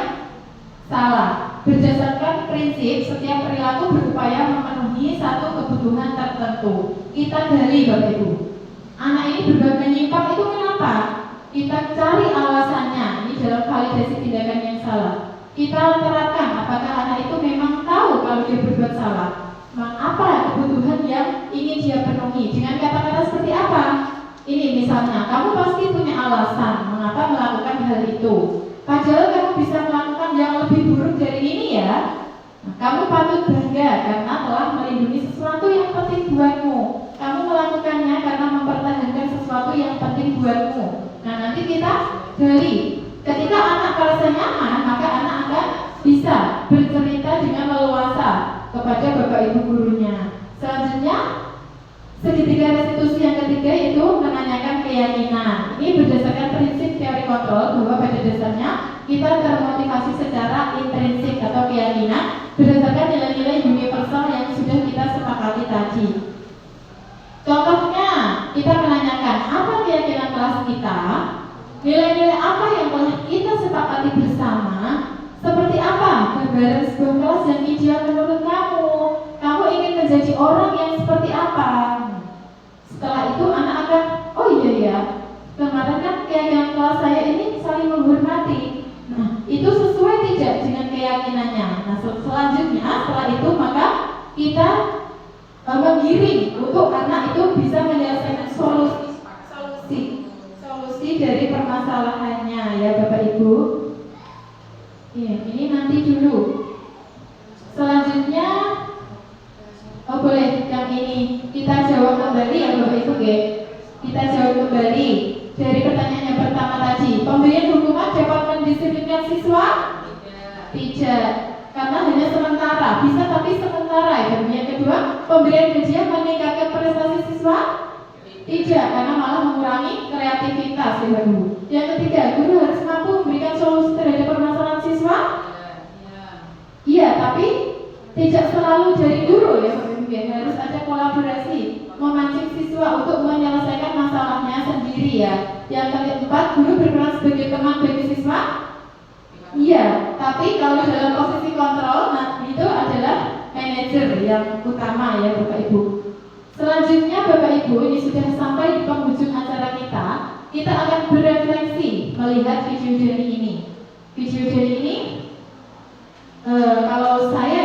[SPEAKER 3] salah. Berdasarkan prinsip setiap perilaku berupaya memenuhi satu kebutuhan tertentu. Kita gali Bapak Ibu. Anak ini berbuat menyimpang itu kenapa? Kita cari alasannya. Ini dalam validasi tindakan yang salah. Kita terapkan apakah anak itu memang tahu kalau dia berbuat salah. Apa kebutuhan yang ingin dia penuhi. Dengan kata-kata seperti apa? Ini misalnya, kamu pasti punya alasan mengapa melakukan hal itu. Padahal kamu bisa melakukan yang lebih buruk dari ini ya. Nah, kamu patut bangga karena telah melindungi sesuatu yang penting buatmu. Kamu melakukannya karena mempertahankan sesuatu yang penting buatmu. Nah, nanti kita gali. Ketika anak merasa nyaman, maka anak akan bisa bercerita dengan leluasa kepada Bapak Ibu gurunya. Selanjutnya, segitiga restitusi yang ketiga itu menanyakan keyakinan. Ini berdasarkan prinsip teori kontrol bahwa pada dasarnya kita termotivasi secara intrinsik atau keyakinan berdasarkan nilai-nilai universal yang sudah kita sepakati tadi. Contohnya, kita menanyakan apa keyakinan kelas kita, nilai-nilai apa yang telah kita sepakati bersama, seperti apa gambaran sebuah kelas yang ideal menurut kamu. Kamu ingin menjadi orang yang seperti apa? Setelah itu anak akan, oh iya ya, kemarin kan keyakinan kelas saya ini saling menghormati. Nah, itu sesuai tidak dengan keyakinannya. Nah, selanjutnya setelah itu maka kita menggiring untuk anak itu bisa menyelesaikan solusi dari permasalahannya ya Bapak Ibu. Ya, ini nanti dulu. Selanjutnya, oh boleh yang ini kita jawab kembali ya Bapak Ibu ya. Kita jawab kembali dari pertanyaan yang pertama tadi. Pemberian hukuman dapat mendisiplinkan siswa? Tidak, karena hanya sementara. Bisa tapi sementara ya. Yang kedua, pemberian hadiah meningkatkan prestasi siswa? Tidak, karena malah mengurangi kreativitas ya Bu. Yang ketiga, guru harus mampu memberikan solusi terhadap permasalahan siswa? Iya, tapi tidak selalu dari guru ya Bapak Ibu. Harus ada kolaborasi, memancing siswa untuk menyelesaikan masalahnya sendiri ya. Yang keempat, guru berperan sebagai teman bagi siswa? Iya, tapi kalau dalam posisi kontrol, nah itu adalah manajer yang utama ya Bapak Ibu. Selanjutnya Bapak Ibu, ini sudah sampai di penghujung acara kita. Kita akan berefleksi melihat video dari ini. Video dari ini, kalau saya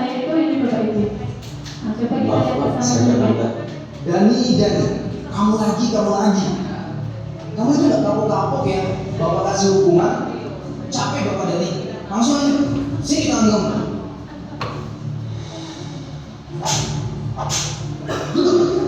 [SPEAKER 3] itu ini Bapak Ibu. Nah, coba kita lihat bersama-sama.
[SPEAKER 6] Dani, kamu lagi. Kamu itu gak kapok-kapok ya, Bapak kasih hukuman. Capek Bapak Dani. Langsung aja, sini tangan kamu. Duduk.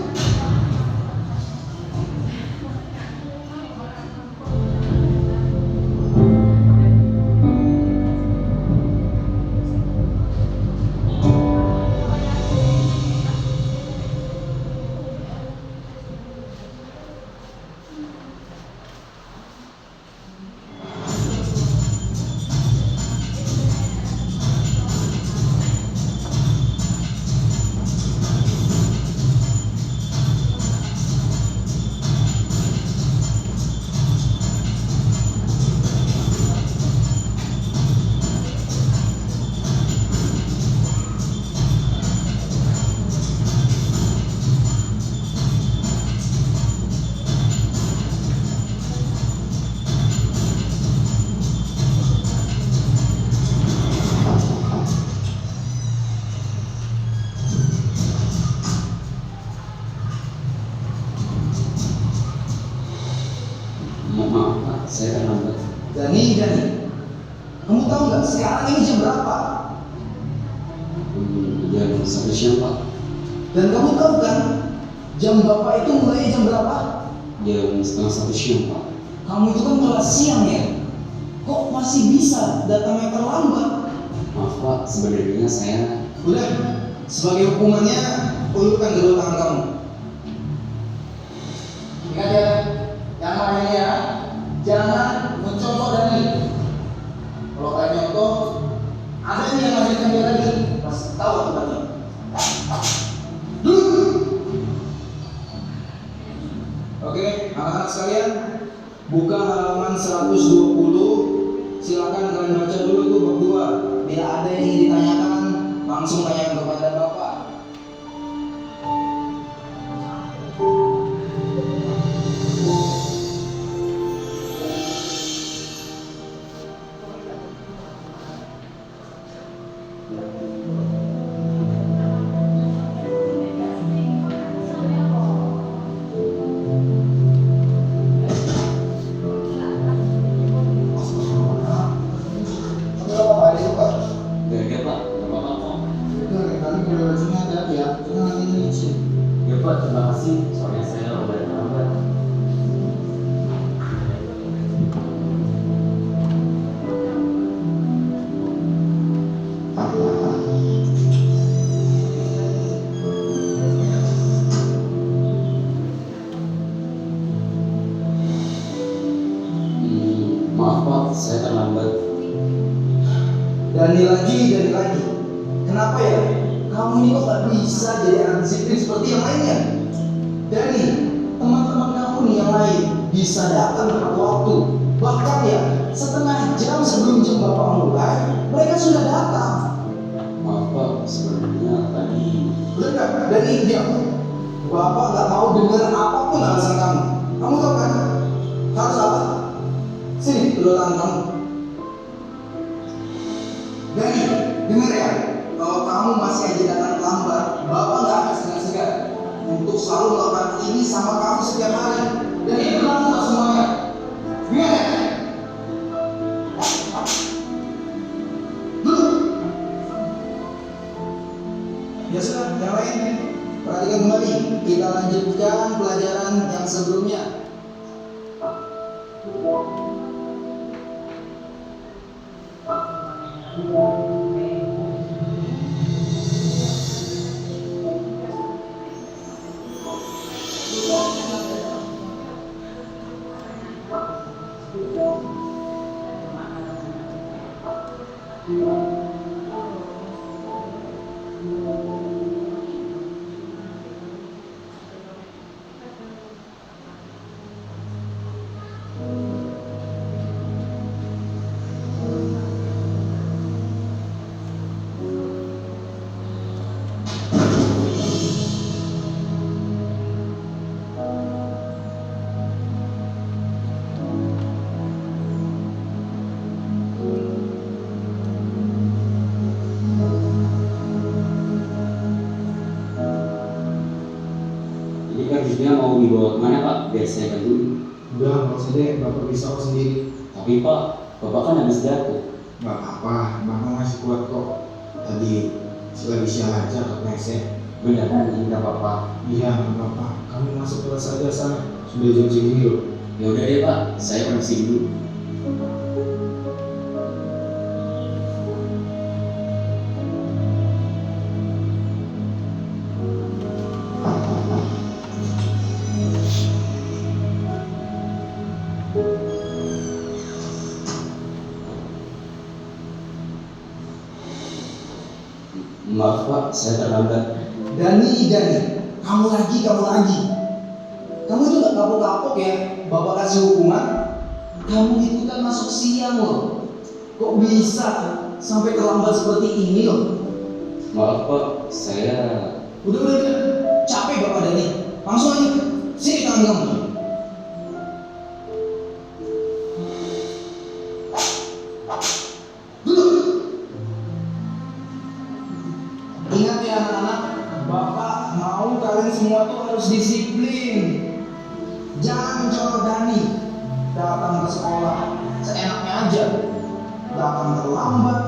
[SPEAKER 6] Sekarang ini jam berapa?
[SPEAKER 7] Jam 1 siang Pak.
[SPEAKER 6] Dan kamu tahu kan, jam Bapak itu mulai jam berapa?
[SPEAKER 7] Jam setengah 1 siang Pak.
[SPEAKER 6] Kamu itu kan kelas siang ya? Kok masih bisa datangnya terlambat?
[SPEAKER 7] Maaf Pak, sebenarnya saya...
[SPEAKER 6] Udah, sebagai hukumannya, ulurkan dulu tangan kamu. Ingat ya, yang lainnya ya, jangan mencontoh Dani. Kalau kalian nyontoh, ada nih yang ngajarin dia lagi, pas tahu akibatnya. Dulu. Oke, anak-anak sekalian, buka halaman 120. Silakan kalian baca dulu itu bab 2. Bila ada yang ingin ditanyakan, langsung tanyakan kepada Bapak.
[SPEAKER 7] Gak Pak, gak apa-apa kok.
[SPEAKER 6] Ya,
[SPEAKER 7] Ya Pak, terima kasih. Soalnya saya udah terlambat. Maaf Pak, saya terlambat.
[SPEAKER 6] Dani lagi. Kenapa ya? Kamu ini kok gak bisa jadi anak disiplin seperti yang lainnya? Dani, teman-teman kamu nih yang lain bisa datang tepat waktu. Bahkan ya, setengah jam sebelum jam Bapak mulai, mereka sudah datang.
[SPEAKER 7] Maaf Pak, sebenarnya tadi...
[SPEAKER 6] Udah gak? Dani, diam. Bapak gak mau dengar apapun alasan kamu. Kamu tahu kan? Harus apa? Sini, kedua tangan kamu. Dani, dengar ya, kalau kamu masih aja datang lambat, Bapak nggak akan segan-segan untuk selalu melakukan ini sama kamu setiap hari. Dan ini berlaku untuk semuanya. Dengar ya? Dulu. Ya sudah, yang lain perhatikan kembali. Kita lanjutkan pelajaran yang sebelumnya.
[SPEAKER 7] Ini kardusnya mau dibawa kemana Pak? Biar saya bantu.
[SPEAKER 8] Udah, nggak usah deh, Bapak bisa kok sendiri.
[SPEAKER 7] Tapi Pak, Bapak kan habis jatuh.
[SPEAKER 8] Nggak apa-apa, Bapak masih kuat kok. Tadi lagi sial aja kepleset.
[SPEAKER 7] Beneran ini nggak apa-apa.
[SPEAKER 8] Iya, nggak apa-apa. Kamu masuk kelas aja sana. Sudah jam segini loh.
[SPEAKER 7] Ya udah deh Pak, saya permisi dulu. Maaf Pak, saya terlambat.
[SPEAKER 6] Dani, kamu lagi. Kamu itu gak kapok-kapok ya, Bapak kasih hukuman. Kamu itu kan masuk siang loh. Kok bisa sampai terlambat seperti ini loh?
[SPEAKER 7] Maaf Pak, saya...
[SPEAKER 6] Udah, capek Bapak Dani. Langsung aja, sini tangan kamu. Ingat ya anak-anak, Bapak mau kalian semua tuh harus disiplin. Jangan mencolok Dani. Datang ke sekolah seenaknya aja. Datang terlambat,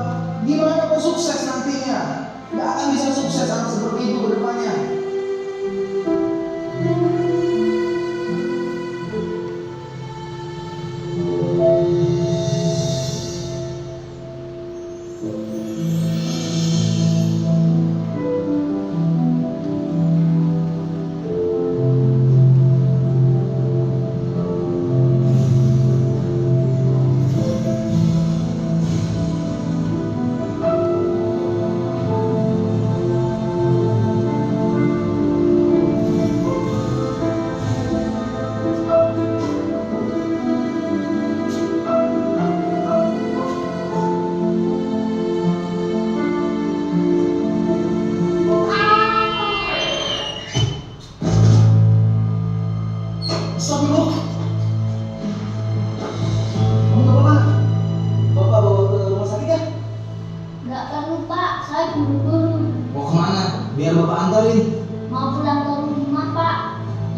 [SPEAKER 6] Astagfirullah. Kamu gak apa-apa? Bapak bawa ke rumah sakit ya?
[SPEAKER 9] Nggak perlu Pak, saya buru-buru.
[SPEAKER 6] Mau kemana? Biar bapak antarin.
[SPEAKER 9] Mau pulang ke rumah Pak,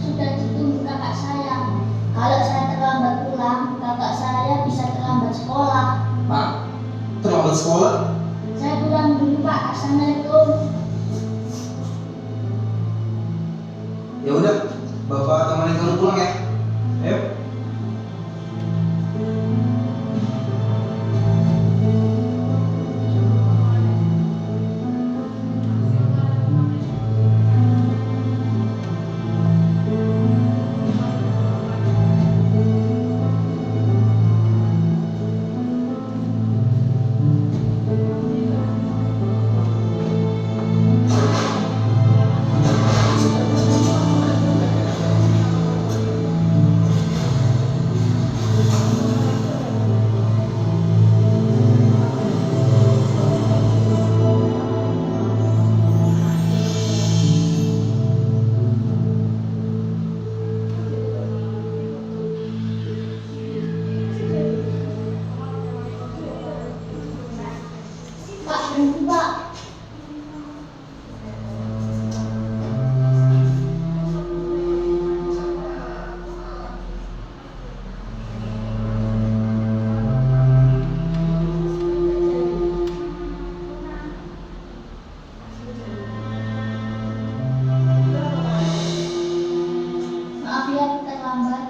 [SPEAKER 9] sudah ditunggu kakak saya. Kalau saya terlambat pulang, kakak saya bisa terlambat sekolah.
[SPEAKER 6] Pak, terlambat sekolah?
[SPEAKER 9] Saya pulang dulu Pak, assalamualaikum.
[SPEAKER 6] Ya udah, bapak temenin kamu pulang ya. Ayo.
[SPEAKER 9] Pak, berhenti Pak. Maaf ya terlambat.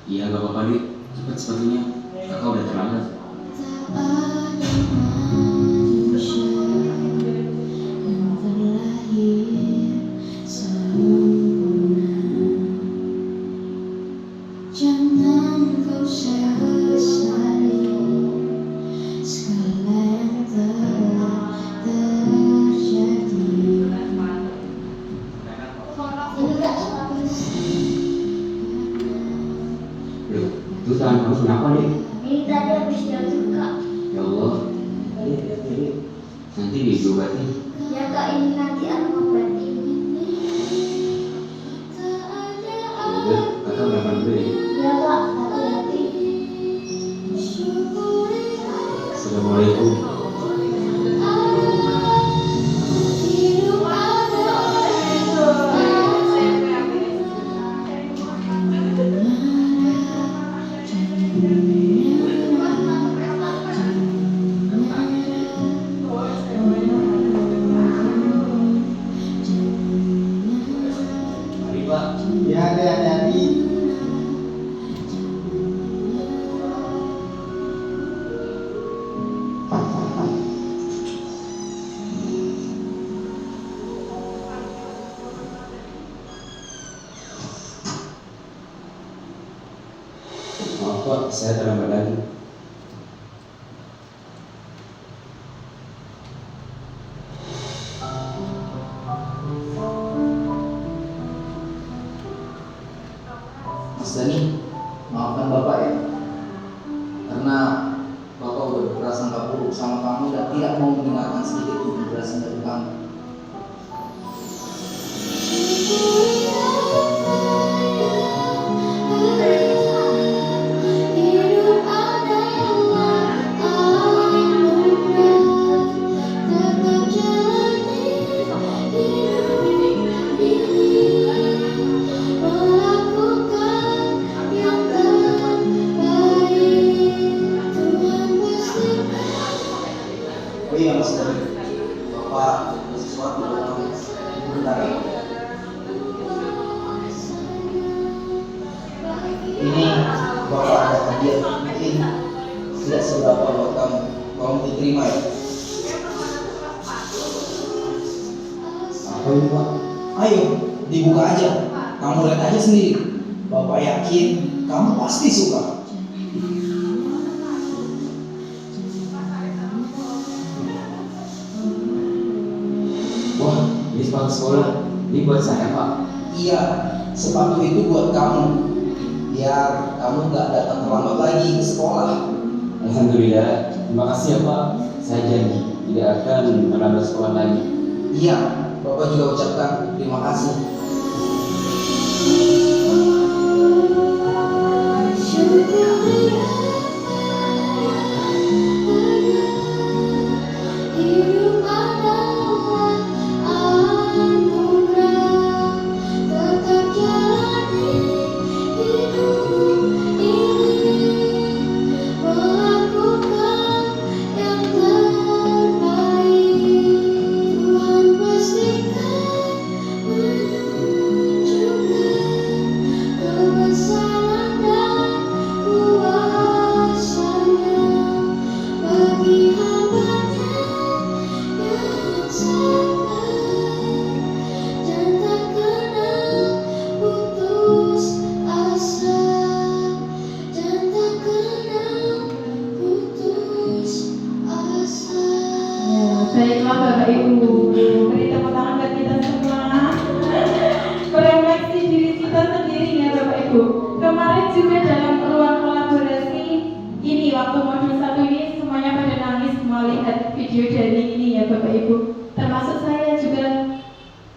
[SPEAKER 7] Iya gak apa-apa Dik, cepet sepatunya. Kakak udah terlambat.
[SPEAKER 9] Jangan kau sesali segala yang telah terjadi. Ini gak sepatu.
[SPEAKER 7] Loh, itu tangan kamu kenapa Dik?
[SPEAKER 9] Ini tadi habis jatuh Kak.
[SPEAKER 7] Ya Allah, nanti diobatin.
[SPEAKER 9] Ya Kak, ini nanti aku obatin.
[SPEAKER 7] Ya udah, kakak berangkat dulu ya.
[SPEAKER 9] Ya Kak, hati-hati.
[SPEAKER 7] Assalamualaikum. Mari Pak.
[SPEAKER 6] Ya, hati-hati.
[SPEAKER 7] Maaf Pak, saya terlambat lagi.
[SPEAKER 6] Mas Dani, maafkan bapak ya. Karena bapak udah berprasangka buruk sama kamu dan tidak mau mendengarkan sedikit pun penjelasan dari kamu. Oh iya Mas Dani, bapak ada sesuatu buat kamu. Bentar ya. Ini bapak ada hadiah mungkin tidak seberapa buat kamu. Kamu diterima ya. Oh ini Pak, ayo dibuka aja. Kamu lihat aja sendiri. Bapak yakin kamu pasti suka.
[SPEAKER 7] Wah, ini sepatu sekolah. Ini buat saya Pak.
[SPEAKER 6] Iya, sepatu itu buat kamu. Biar kamu nggak datang terlambat lagi ke sekolah.
[SPEAKER 7] Alhamdulillah. Terima kasih ya Pak. Saya janji tidak akan melambat sekolah lagi.
[SPEAKER 6] Iya, Bapak juga ucapkan terima kasih.
[SPEAKER 9] Hidup adalah anugerah, tetap jalani hidup ini, melakukan yang terbaik. Tuhan pastikan menunjukkan kebesaran dan kuasa-Nya bagi hamba-Nya yang sabar dan tak kenal putus asa, dan tak kenal putus asa.
[SPEAKER 3] Baiklah Bapak Ibu, beri tepuk tangan buat kita semua. Merefleksi diri kita sendiri ya Bapak Ibu. Kemarin juga dalam ruang kolaborasi ini, waktu modul 1 ini semuanya pada nangis melihat video dari ini ya Bapak Ibu. Termasuk saya juga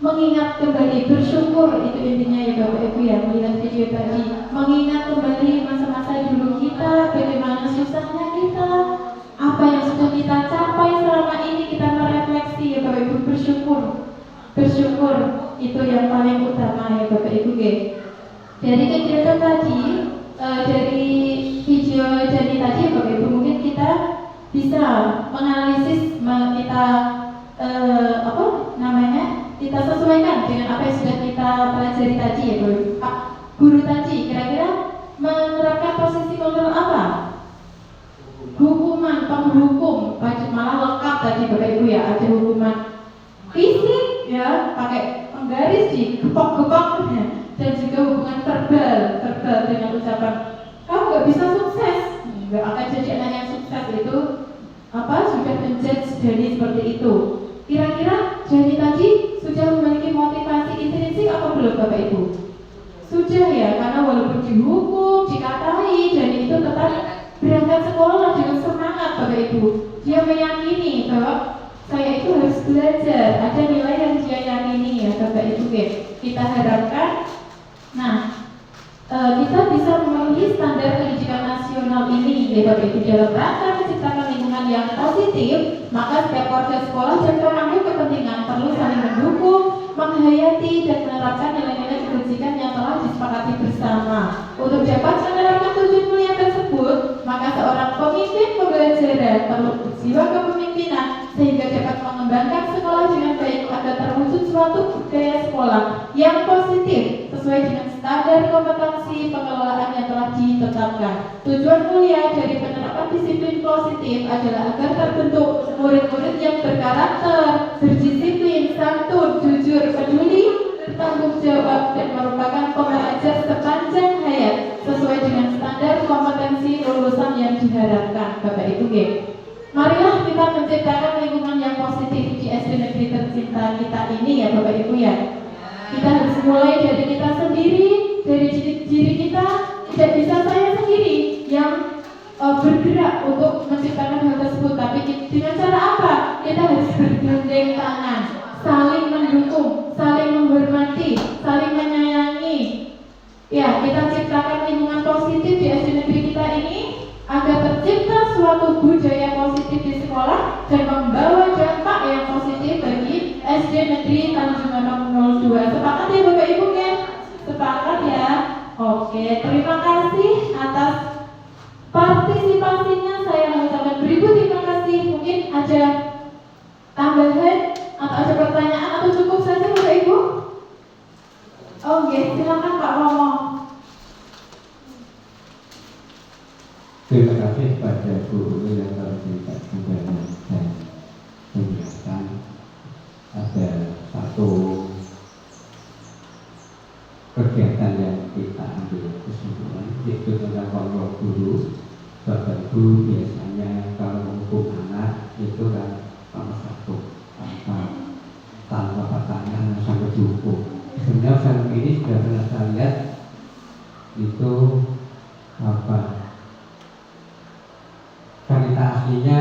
[SPEAKER 3] mengingat kembali, bersyukur itu intinya ya Bapak Ibu ya, melihat video tadi. Mengingat kembali masa-masa dulu kita, bagaimana susahnya kita, apa yang sudah kita capai selama ini, kita merefleksi ya Bapak Ibu, bersyukur itu yang paling utama ya Bapak Ibu. Dari kegiatan tadi, dari video jadi tadi ya Bapak Ibu, mungkin kita bisa menganalisis, kita sesuaikan dengan apa yang sudah kita pelajari tadi ya Bapak Ibu. Pak Guru tadi kira-kira menerapkan posisi kontrol apa? Hukuman, penghukum, malah lengkap tadi Bapak Ibu ya, ada hukuman fisik ya, pakai penggaris di gepok-gepok dan juga hubungan verbal dengan ucapan kamu nggak bisa sukses, nggak akan jadi anak yang sukses, itu sudah menjudge Dani seperti itu. Kira-kira Dani tadi sudah memiliki motivasi intrinsik apa belum Bapak Ibu? Sudah ya, karena walaupun dihukum, dikatai, Dani itu tetap berangkat sekolah dengan semangat Bapak Ibu. Dia meyakini bahwa saya itu harus belajar, ada nilai yang dia yakini ya Bapak Ibu. Kita harapkan kita bisa memenuhi standar pendidikan nasional ini ya Bapak Ibu, dalam rangka menciptakan lingkungan yang positif. Maka setiap warga sekolah dan pemangku kepentingan perlu saling mendukung, menghayati dan menerapkan nilai-nilai kebajikan yang telah disepakati bersama. Untuk dapat menerapkan tujuan mulia tersebut, maka seorang pemimpin pembelajaran perlu jiwa kepemimpinan sehingga dapat mengembangkan sekolah dengan baik agar terwujud suatu budaya sekolah yang positif sesuai dengan standar kompetensi pengelolaan yang telah ditetapkan. Tujuan mulia dari penerapan disiplin positif adalah agar terbentuk murid-murid yang berkarakter, berdisiplin, santun, jujur, peduli, bertanggung jawab, dan merupakan pembelajar sepanjang hayat sesuai dengan standar kompetensi lulusan yang diharapkan Bapak Ibu. Marilah kita menciptakan lingkungan yang positif di SD negeri tercinta kita ini ya Bapak Ibu ya. Kita harus mulai dari kita sendiri, dari diri kita. Tidak bisa saya sendiri yang bergerak untuk menciptakan hal tersebut, tapi dengan cara apa? Kita harus bergandeng tangan, saling mendukung, saling menghormati, saling menyayangi. Ya, kita ciptakan lingkungan positif di SD negeri kita ini agar tercipta suatu budaya positif di sekolah dan membawa dampak yang positif bagi SD Negeri Tanjung Anong 02. Sepakat ya Bapak Ibu ya? Sepakat ya? Oke, terima kasih atas partisipasinya. Saya mengucapkan beribu terima kasih. Mungkin ada tambahan atau ada pertanyaan atau cukup saja Bapak Ibu? Oke, silakan Pak Romo.
[SPEAKER 2] Terima kasih kepada guru yang telah memberikan dan penjelasan. Ada satu ibu biasanya kalau menghukum anak itu kan nomor satu tanpa pertanyaan sampai dihukum. Sebenarnya film ini sudah pernah saya lihat itu apa? Cerita aslinya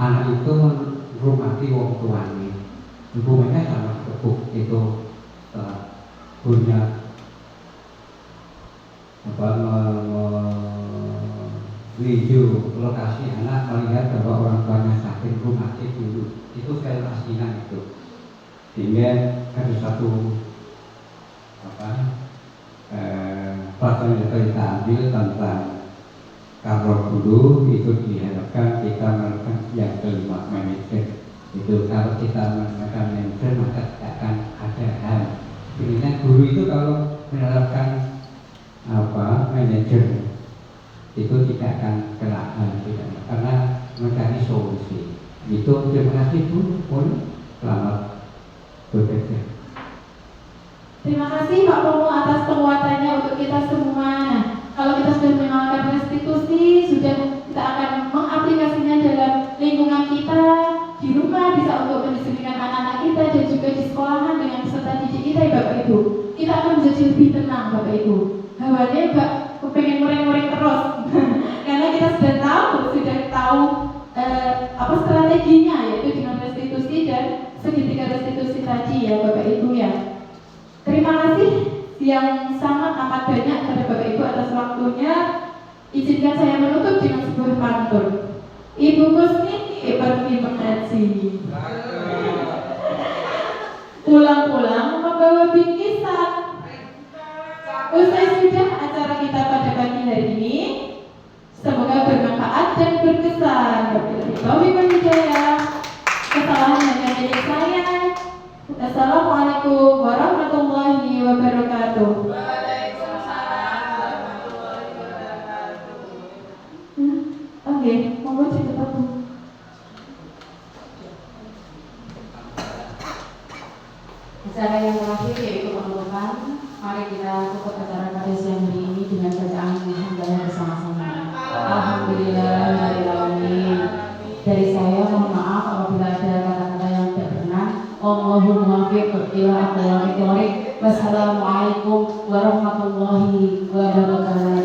[SPEAKER 2] anak itu menghormati wong tuanya. Hukumannya sama kebuk itu punya review lokasi anak melihat bahwa orang tuanya sakit reumatik dulu. Itu film aslinya itu. Sehingga ada satu pelajaran yang kita ambil tentang kalau dulu itu diharapkan kita melakukan yang kelima manajer. Itu kalau kita melakukan manajer maka tidak akan ada hal. Sebenarnya guru itu kalau menerapkan manajer itu tidak akan kena hal tidak, karena mencari solusi. Itu terima kasih pun selamat bekerja.
[SPEAKER 3] Terima kasih Pak Romo atas penguatannya untuk kita semua. Nah, kalau kita sudah mengenalkan restitusi, sudah kita akan mengaplikasinya dalam lingkungan kita, di rumah bisa untuk mendiskusikan anak-anak kita dan juga di sekolahan dengan peserta didik kita ya Bapak Ibu. Kita akan menjadi lebih tenang Bapak Ibu. Hawanya Mbak kepengen muring-muring terus karena kita sudah tahu apa strateginya, yaitu dengan restitusi dan segitiga restitusi tadi ya Bapak Ibu ya. Terima kasih yang sangat amat banyak kepada Bapak Ibu atas waktunya. Izinkan saya menutup dengan sebuah pantun. Ibu Kusmini pergi mengaji, pulang-pulang membawa bingkisan. Usai sudah acara kita pada pagi hari ini, semoga bermanfaat dan berkesan. Wabillahi hidayah. Kesalahan hanya dari saya. Assalamualaikum warahmatullahi wabarakatuh.
[SPEAKER 5] Waalaikumsalam warahmatullahi wabarakatuh.
[SPEAKER 3] Oke, monggo cepat Bu.
[SPEAKER 1] Acara yang terakhir yaitu penutupan. Mari kita tutup acara pada siang hari ini dengan bacaan alhamdulillah bersama-sama. Alhamdulillahirobbilalamin. Dari saya mohon maaf apabila ada kata-kata yang tidak berkenan. Allahumma muwaffiq ila aqwamit thoriq. Wassalamualaikum warahmatullahi wabarakatuh.